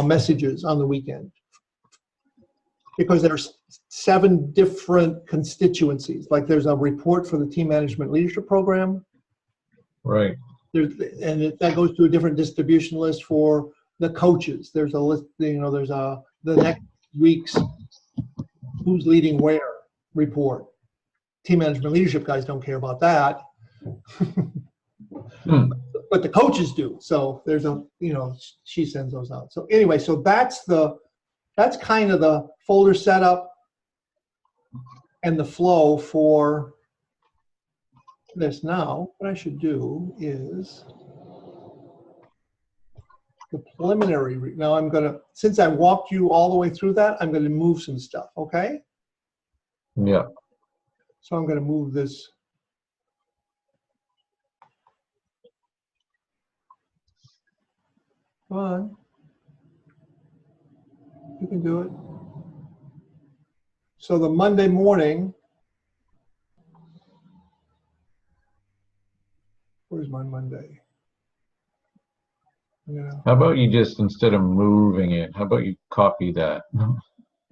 messages on the weekend because there's 7 different constituencies. Like there's a report for the team management leadership program. Right. That goes to a different distribution list for the coaches. There's a list, you know, there's the next week's who's leading where report. Team management leadership guys don't care about that. But the coaches do. So there's a, you know, she sends those out. So anyway, so that's kind of the folder setup and the flow for this. Now, what I should do is the preliminary. Now I'm going to, since I walked you all the way through that, I'm going to move some stuff. Okay. Yeah. So I'm going to move this. Come on. You can do it. So the Monday morning, where's my Monday? Yeah. How about you just, instead of moving it, how about you copy that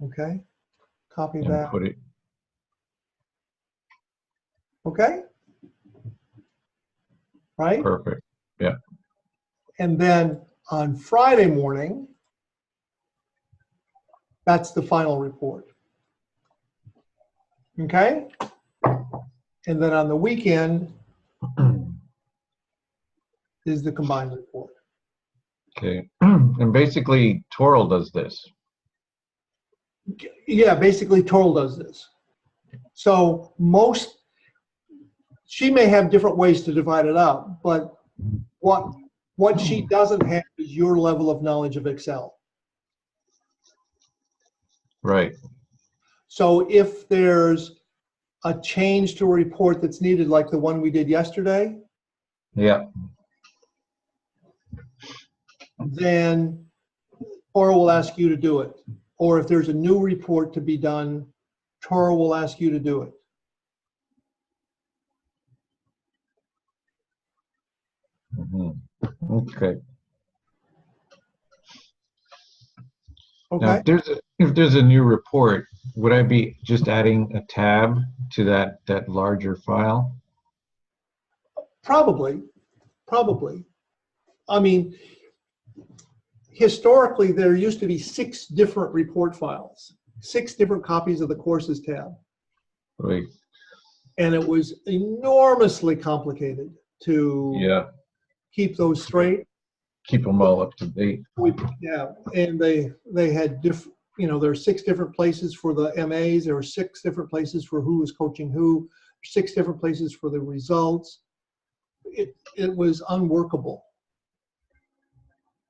Okay. Copy and that. put it? Okay. Right? Perfect. Yeah. And then on Friday morning, that's the final report. Okay? And then on the weekend is the combined report. Okay. And basically, Toral does this. Yeah, basically Toral does this. So she may have different ways to divide it up, but what she doesn't have is your level of knowledge of Excel. Right. So if there's a change to a report that's needed, like the one we did yesterday, Yeah. then Toro will ask you to do it. Or if there's a new report to be done, Toro will ask you to do it. Okay. Now, Okay? if there's a new report, would I be just adding a tab to that larger file? Probably. I mean, historically, there used to be 6 different report files, 6 different copies of the courses tab. Right. And it was enormously complicated to keep those straight. Keep them all up to date. Yeah, and they had there are 6 different places for the MAs. There were 6 different places for who was coaching who. 6 different places for the results. It was unworkable.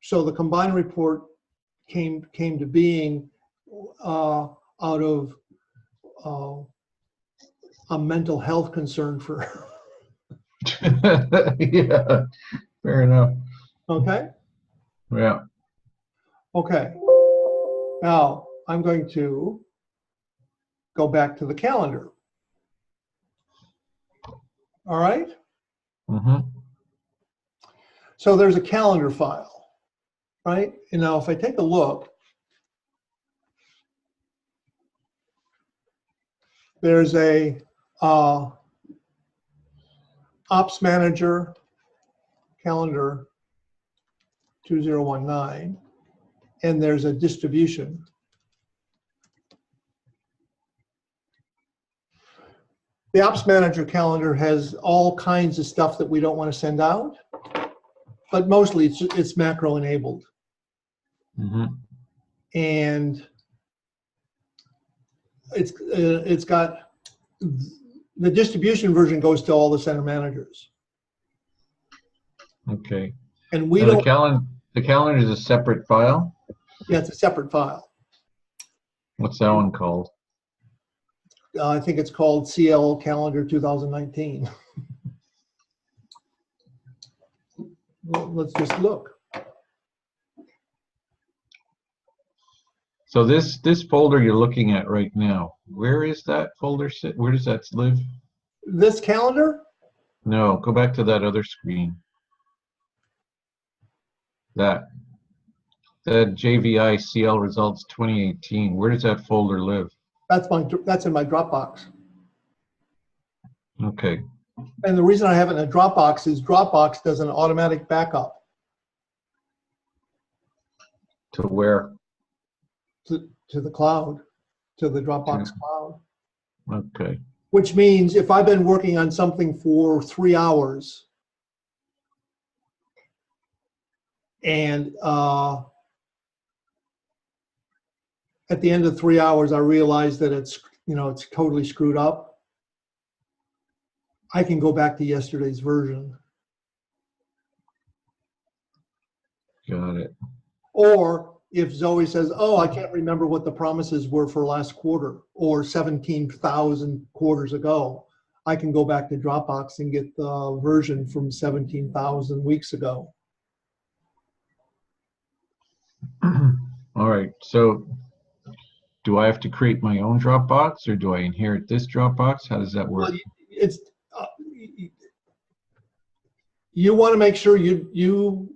So the combined report came to being out of a mental health concern for. Yeah, fair enough. Okay. Yeah. Okay. Now I'm going to go back to the calendar. All right. So there's a calendar file, right? And now if I take a look, there's a ops manager calendar 2019, and there's a distribution. The ops manager calendar has all kinds of stuff that we don't want to send out, but mostly it's macro enabled. And it's got the distribution version goes to all the center managers. Okay. And we don't. The calendar is a separate file? Yeah, it's a separate file. What's that one called? I think it's called CL Calendar 2019. Let's just look. So this folder you're looking at right now, where is that folder sit? Where does that live? This calendar? No, go back to that other screen. That JVI CL results 2018. Where does that folder live? That's in my Dropbox. Okay. And the reason I have it in a Dropbox is Dropbox does an automatic backup. To where? To the cloud, to the Dropbox cloud. Okay. Which means if I've been working on something for 3 hours and at the end of 3 hours I realize that it's totally screwed up, I can go back to yesterday's version. Got it. Or if Zoe says, oh, I can't remember what the promises were for last quarter or 17,000 quarters ago, I can go back to Dropbox and get the version from 17,000 weeks ago. All right. So do I have to create my own Dropbox or do I inherit this Dropbox? How does that work? Well, you want to make sure Toral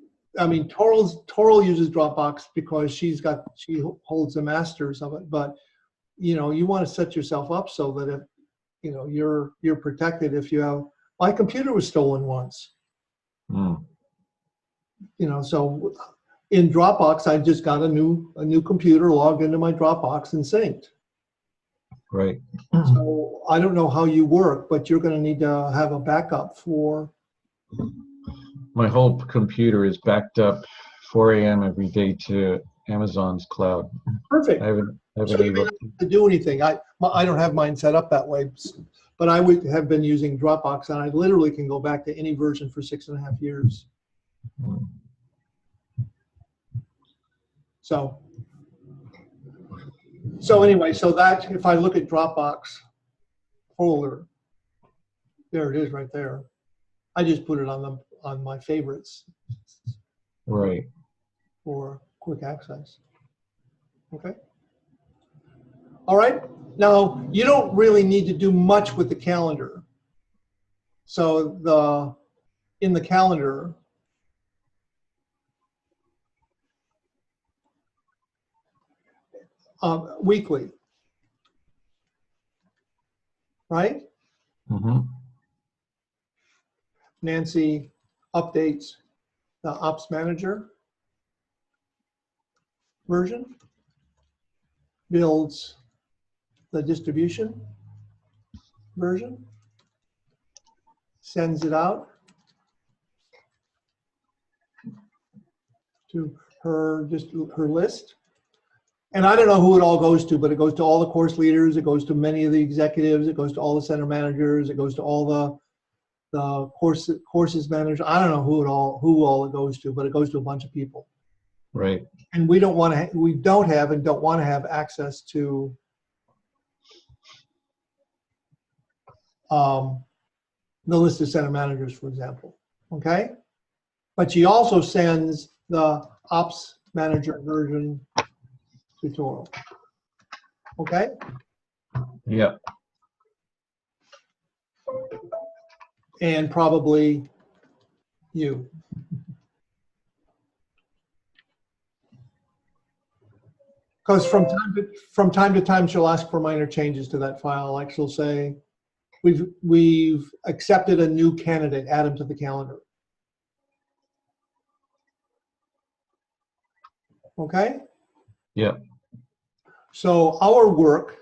uses Dropbox because she holds the masters of it, but you want to set yourself up so that if you're protected. If you have, my computer was stolen once. So in Dropbox I just got a new computer, logged into my Dropbox and synced. Right. So I don't know how you work, but you're going to need to have a backup for. My whole computer is backed up 4 a.m. every day to Amazon's cloud. Perfect. I haven't So you able don't have to do anything. I don't have mine set up that way, but I would have been using Dropbox, and I literally can go back to any version for 6.5 years. So So anyway, so that, if I look at Dropbox folder, there it is right there. I just put it on my favorites Right. for quick access. Okay. All right. Now, you don't really need to do much with the calendar. So in the calendar, weekly, right? Mm-hmm. Nancy updates the ops manager version, builds the distribution version, sends it out to her list. And I don't know who it all goes to, but it goes to all the course leaders, it goes to many of the executives, it goes to all the center managers, it goes to all the courses managers. I don't know who all it goes to, but it goes to a bunch of people. Right. And we don't have and don't want to have access to the list of center managers, for example. Okay? But she also sends the ops manager version tutorial. Okay? Yeah. And probably you. Because from time to time she'll ask for minor changes to that file. Like she'll say, we've accepted a new candidate, add him to the calendar. Okay? Yeah. So our work,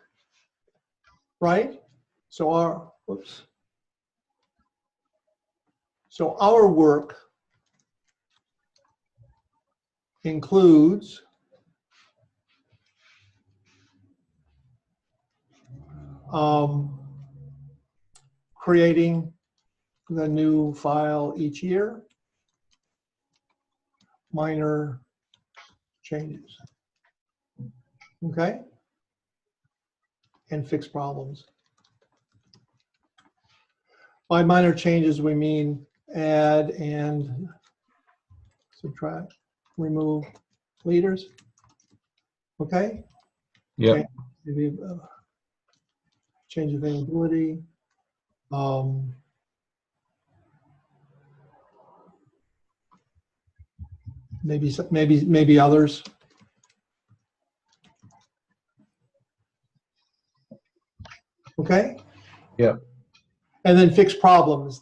right? So our work includes creating the new file each year, minor changes, okay? And fix problems. By minor changes, we mean add and subtract, remove leaders, okay? Yeah. Change availability. Maybe others. Okay. Yeah. And then fix problems.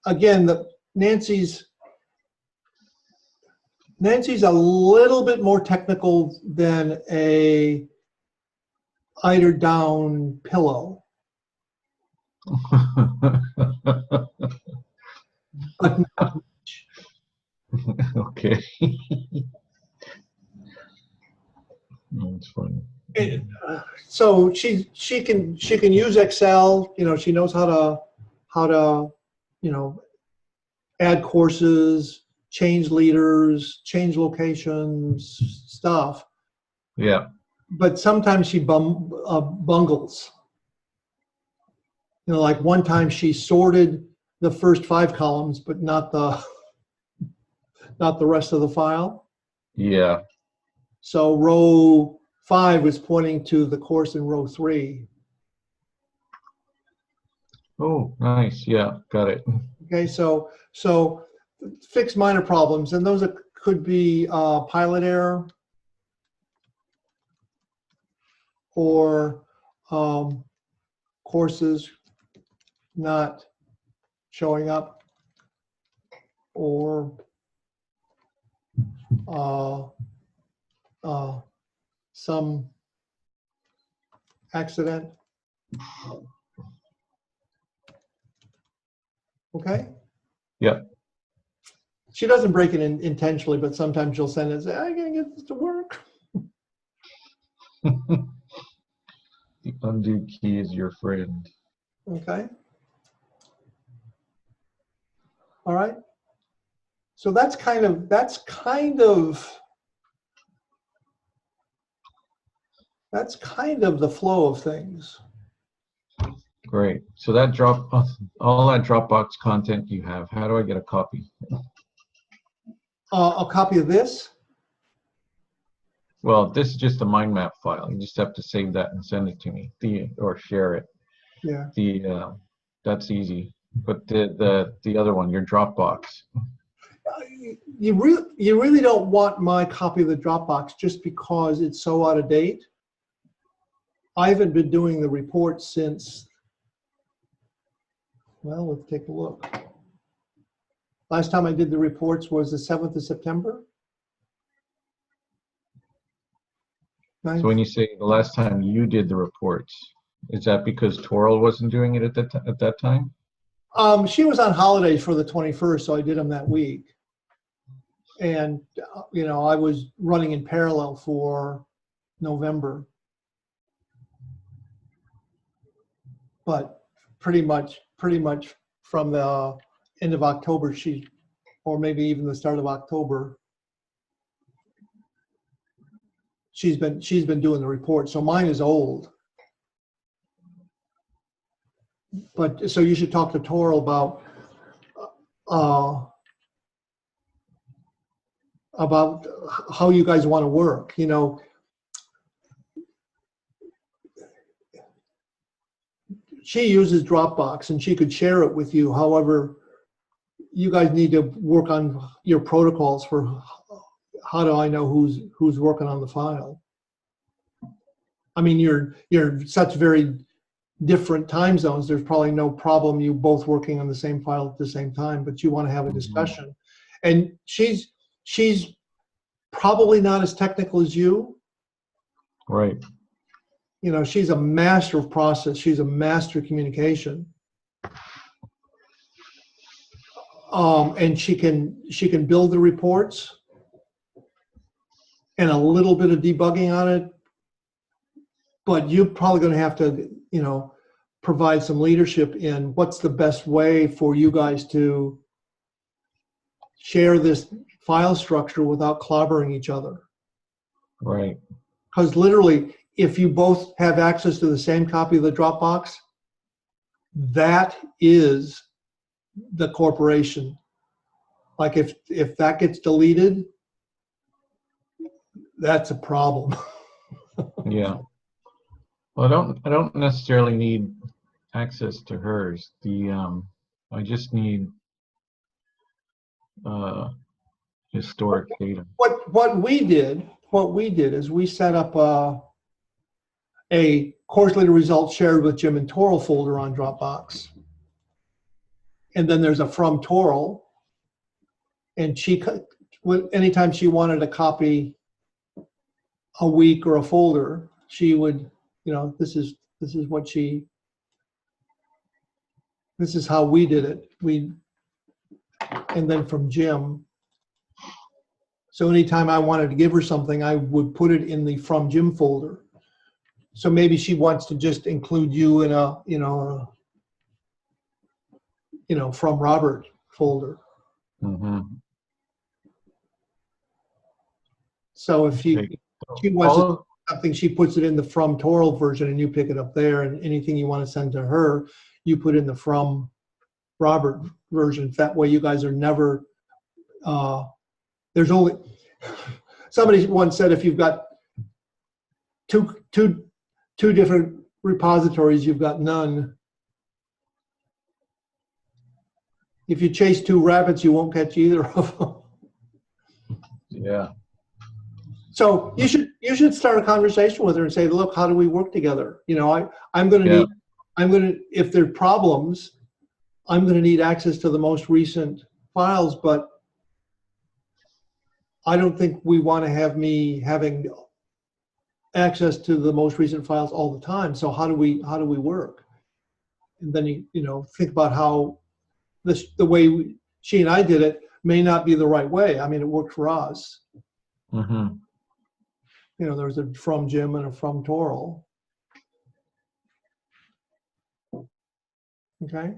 Again, Nancy's a little bit more technical than a eider down pillow. But Okay. That's funny. so she can use Excel. You know, she knows how to add courses, change leaders, change locations, stuff. Yeah. But sometimes she bungles. You know, like one time she sorted the first 5 columns, but not the rest of the file. Yeah. So row 5 was pointing to the course in row 3. Oh, nice. Yeah, got it. Okay, so fix minor problems, and those could be pilot error or courses not showing up, or some accident. Okay? Yeah. She doesn't break it intentionally, but sometimes she'll send it and say, I can't get this to work. The undo key is your friend. Okay. All right. So that's kind of That's kind of the flow of things. Great. So that all that Dropbox content you have, how do I get a copy? A copy of this? Well, this is just a mind map file. You just have to save that and send it to me, or share it. Yeah. That's easy. But the other one, your Dropbox. You really don't want my copy of the Dropbox just because it's so out of date. I haven't been doing the report since, well, let's take a look. Last time I did the reports was the 7th of September. So when you say the last time you did the reports, is that because Toril wasn't doing it at that time? She was on holidays for the 21st, so I did them that week. And, you know, I was running in parallel for November. But pretty much from the end of October, or maybe even the start of October, she's been doing the report. So mine is old. But so you should talk to Toril about how you guys want to work. You know, she uses Dropbox and she could share it with you. However, you guys need to work on your protocols for how do I know who's working on the file. I mean, you're such very different time zones. There's probably no problem you both working on the same file at the same time, but you want to have a discussion. And she's probably not as technical as you. Right. You know, she's a master of process. She's a master of communication. And she can build the reports and a little bit of debugging on it. But you're probably going to have to, you know, provide some leadership in what's the best way for you guys to share this file structure without clobbering each other. Right. Because literally, if you both have access to the same copy of the Dropbox, that is the corporation. Like if that gets deleted, that's a problem. Yeah. Well, I don't necessarily need access to hers. I just need historic data. What we did is we set up a quarterly results shared with Jim and Toril folder on Dropbox. And then there's a from Toril. And anytime she wanted to copy a week or a folder, she would, you know, this is how we did it. And then from Jim. So anytime I wanted to give her something, I would put it in the from Jim folder. So maybe she wants to just include you in a, from Robert folder. Mm-hmm. So if she wants something, she puts it in the from Toril version and you pick it up there, and anything you want to send to her, you put in the from Robert version. That way you guys are never, there's only, somebody once said if you've got two different repositories, you've got none. If you chase two rabbits, you won't catch either of them. Yeah. So you should start a conversation with her and say, look, how do we work together? You know, if there are problems, I'm going to need access to the most recent files, but I don't think we want to have me having access to the most recent files all the time. So how do we work? And then you think about how the way she and I did it may not be the right way. I mean, it worked for us. Mm-hmm. You know, there's a from Jim and a from Toril. Okay.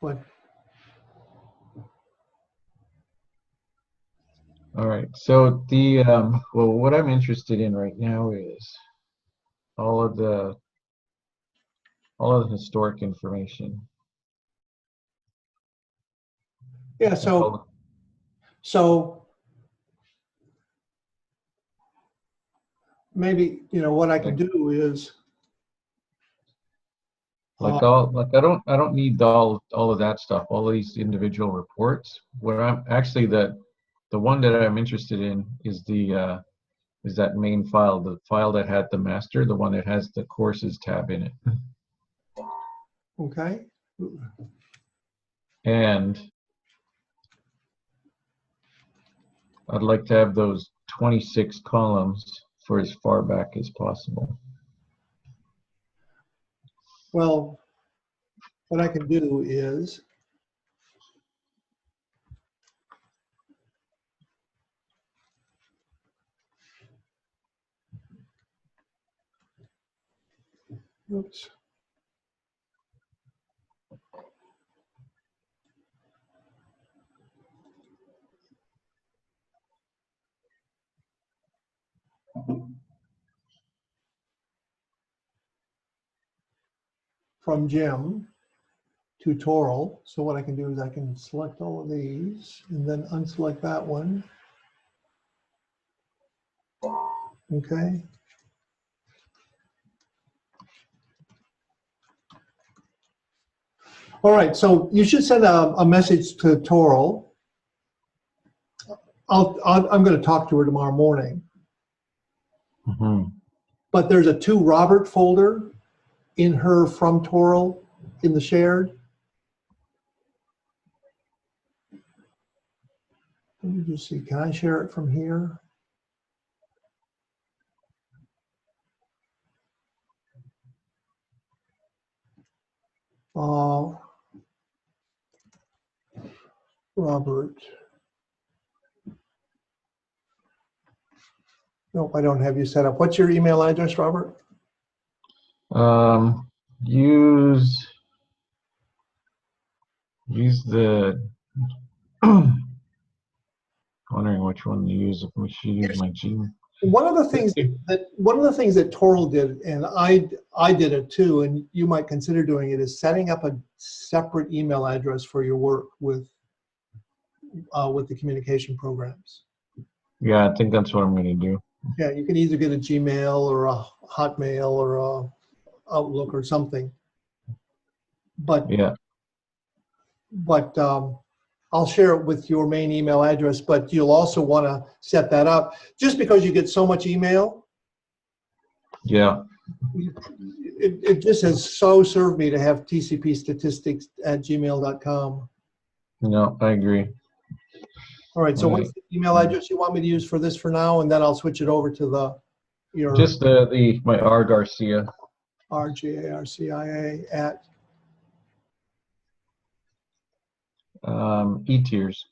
But All right. So well, what I'm interested in right now is all of the historic information. Yeah, Like so maybe, what I can like do is, uh, I don't need all of that stuff, all these individual reports. What I'm actually the one that I'm interested in is is that main file, the file that had the master, the one that has the courses tab in it. okay. And I'd like to have those 26 columns for as far back as possible. Well, what I can do is, oops. From Jim, tutorial. So what I can do is I can select all of these and then unselect that one. Okay. All right, so you should send a message to Toral. I'm going to talk to her tomorrow morning. Mm-hmm. But there's a to Robert folder in her from Toral in the shared. Let me just see, can I share it from here? Robert. Nope, I don't have you set up. What's your email address, Robert? Use the wondering which one to use. If we should use my Gmail. One of the things that Toral did, and I did it too, and you might consider doing it, is setting up a separate email address for your work with the communication programs. Yeah, I think that's what I'm going to do. Yeah, you can either get a Gmail or a Hotmail or a Outlook or something. But Yeah. I'll share it with your main email address, but you'll also want to set that up. Just because you get so much email, Yeah. it just has so served me to have tcpstatistics@gmail.com. No, I agree. All right, so All what's right. the email address you want me to use for this for now? And then I'll switch it over to your Just my R Garcia. RGARCIA at ETIERS,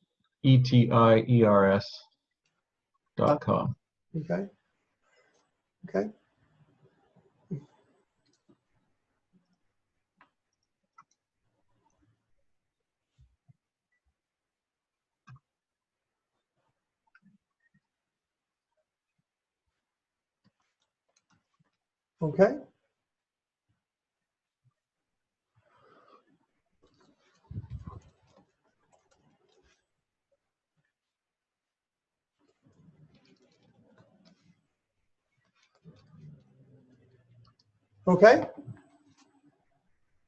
ETIERS.com. okay. Okay. Okay. Okay.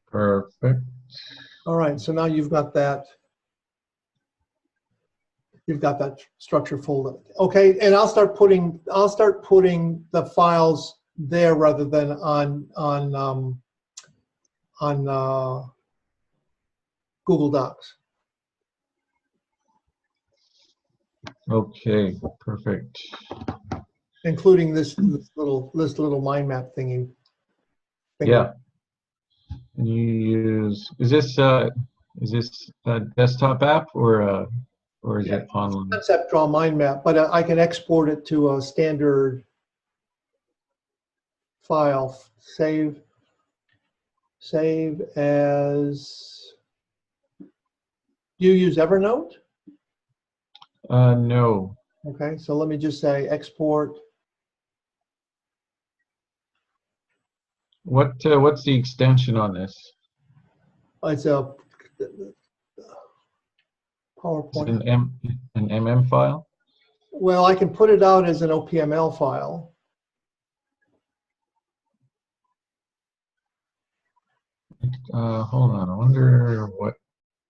Perfect. All right. So now you've got that. You've got that structure folder. Okay. And I'll start putting the files there rather than on Google Docs. Okay, perfect. Including this little mind map thingy. Yeah. And you use is this a desktop app or is Yeah, it online? concept draw mind map, but I can export it to a standard file. Save as. Do you use Evernote? No. Okay, so let me just say export. What's the extension on this? It's a Is it PowerPoint. an MM file? Well, I can put it out as an OPML file. Hold on, I wonder what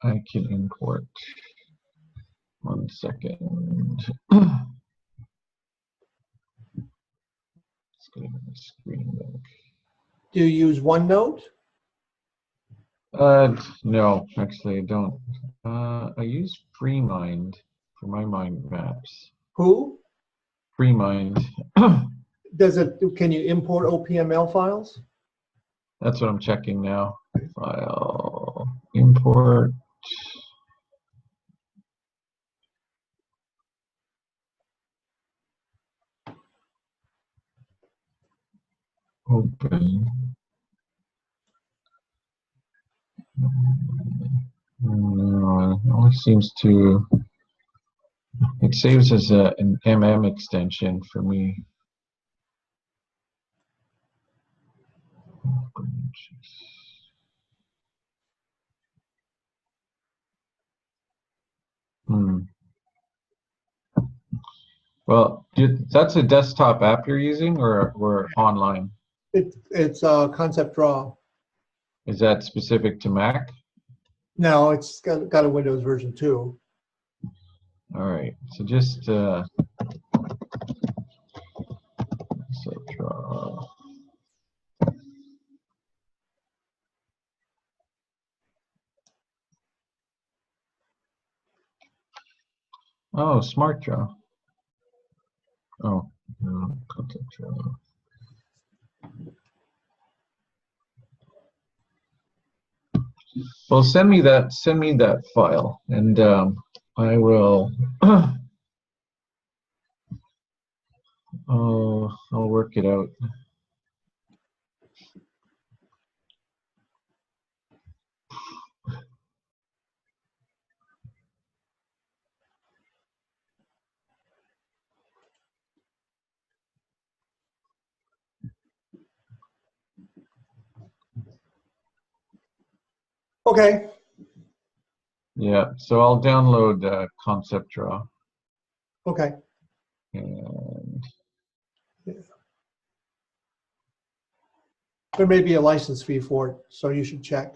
I can import. 1 second. Let's go to the screen back. Do you use OneNote? No, actually I don't. I use FreeMind for my mind maps. Who? FreeMind. Does it? Can you import OPML files? That's what I'm checking now. File import. Open. No, it only seems to. It saves as an MM extension for me. Hmm. Well, that's a desktop app you're using, or online? It's Concept Draw. Is that specific to Mac? No, it's got a Windows version too. All right. So just so draw. Oh, Smart Draw. Oh, no, Concept Draw. Well, send me that file, and I will. I'll work it out. Okay. Yeah. So I'll download Concept Draw, Okay. and There may be a license fee for it, so you should check.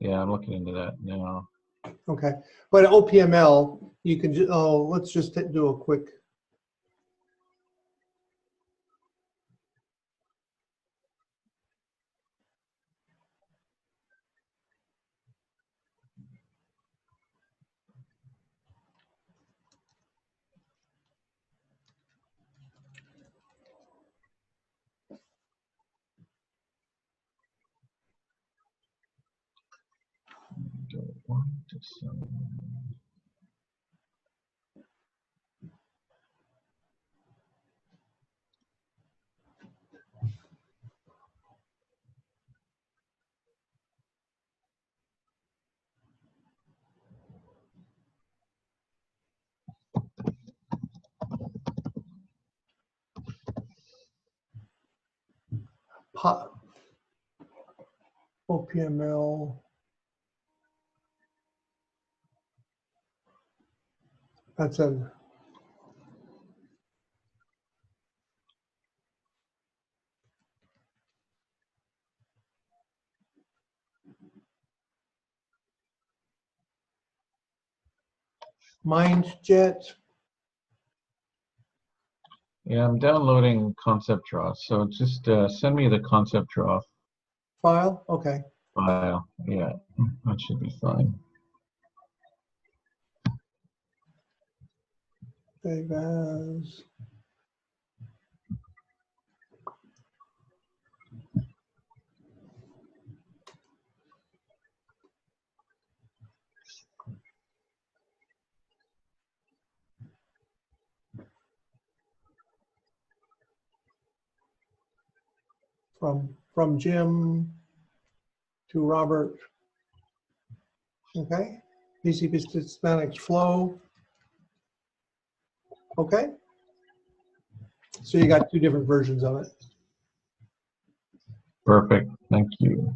yeah, I'm looking into that now. Okay. But OPML, you can. Let's just do a quick. Don't want to send. OPML. That's a. MindJet. Yeah, I'm downloading Concept Draw. So just send me the Concept Draw File. Okay. file. Yeah, that should be fine. Save as. From Jim to Robert. Okay. TCP systematics flow. Okay. So you got two different versions of it. Perfect. Thank you.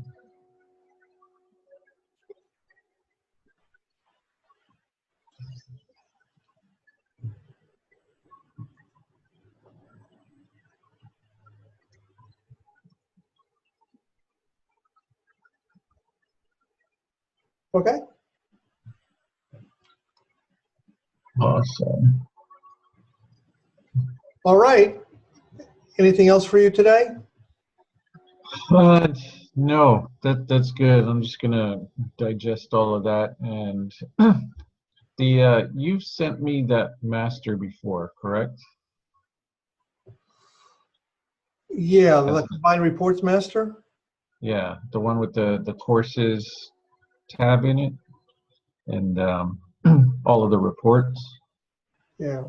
Okay. Awesome. All right. Anything else for you today? Uh, no, that's good. I'm just gonna digest all of that. And you've sent me that master before, correct? Yeah, the That's- combined reports master. yeah, the one with the courses tab in it, and all of the reports. Yeah.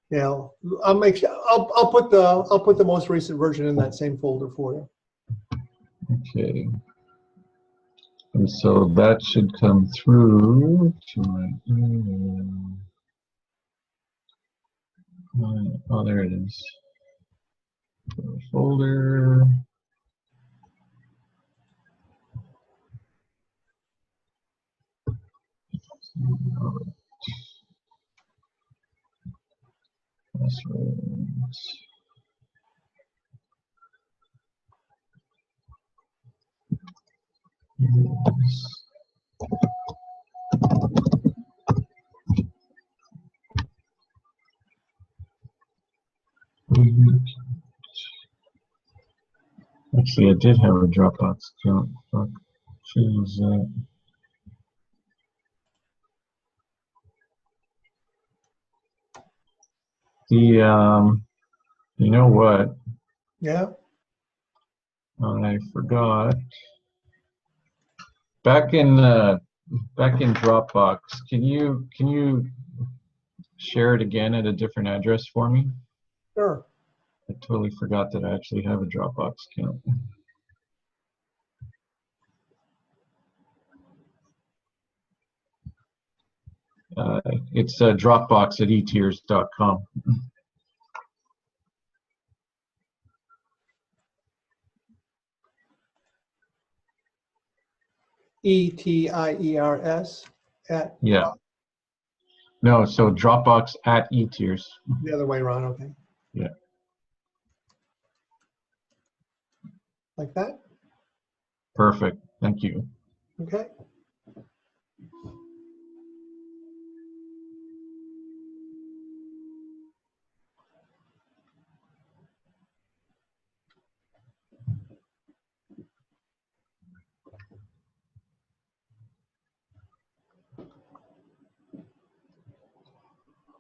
Yeah. I'll put the most recent version in that same folder for you. Okay. And so that should come through to my email. Oh, there it is. Folder. Passwords. Yes. Actually, I did have a Dropbox account. Fuck. Choose that. You know what? Yeah. I forgot. Back in Dropbox, can you share it again at a different address for me? Sure. I totally forgot that I actually have a Dropbox account. It's Dropbox at etiers.com. ETIERS at Yeah. No, so Dropbox at etiers. the other way around. Okay. Yeah. Like that. Perfect. Thank you. Okay.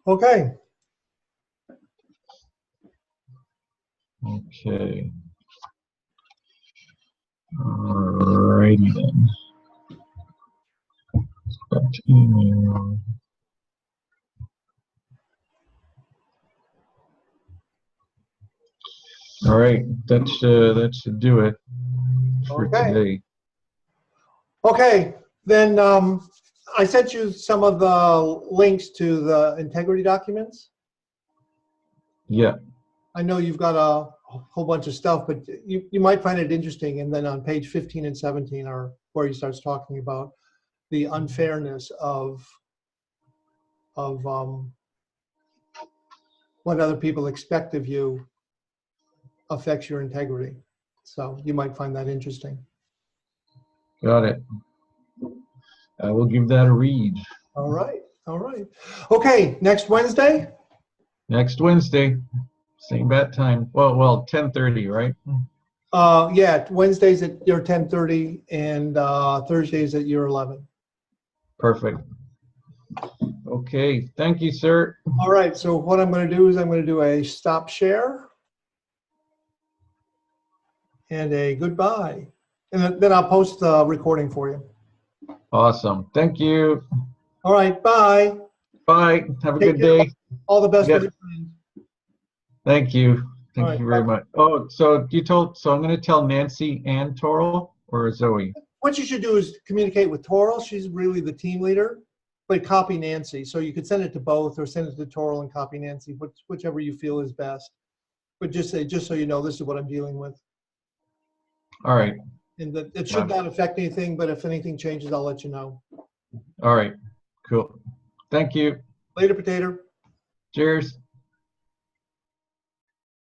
Okay. Okay. Alrighty then. Back to email. All right, that should do it for Okay. today. Okay. Then I sent you some of the links to the integrity documents. Yeah. I know you've got a whole bunch of stuff, but you might find it interesting. And then on page 15 and 17 are where he starts talking about the unfairness of what other people expect of you affects your integrity. So you might find that interesting. Got it. I will give that a read. All right. All right. Okay. Next Wednesday. Next Wednesday, same bat time. Well, 10:30, right? Yeah. Wednesdays at your 10:30 and Thursdays at your 11. Perfect. Okay. Thank you, sir. All right. So what I'm going to do is I'm going to do a stop share and a goodbye. And then I'll post the recording for you. Awesome. Thank you. All right. Bye. Bye. Have a Take good care. day. All the best Yep. with your friends. Thank you. Thank right, you very bye. much. Oh, so I'm going to tell Nancy and Toral or Zoe? What you should do is communicate with Toral. She's really the team leader, but copy Nancy. So you could send it to both or send it to Toral and copy Nancy, whichever you feel is best. But just say, just so you know, this is what I'm dealing with. All right. And that it should not affect anything, but if anything changes, I'll let you know. All right. Cool. Thank you. Later, Potato. Cheers.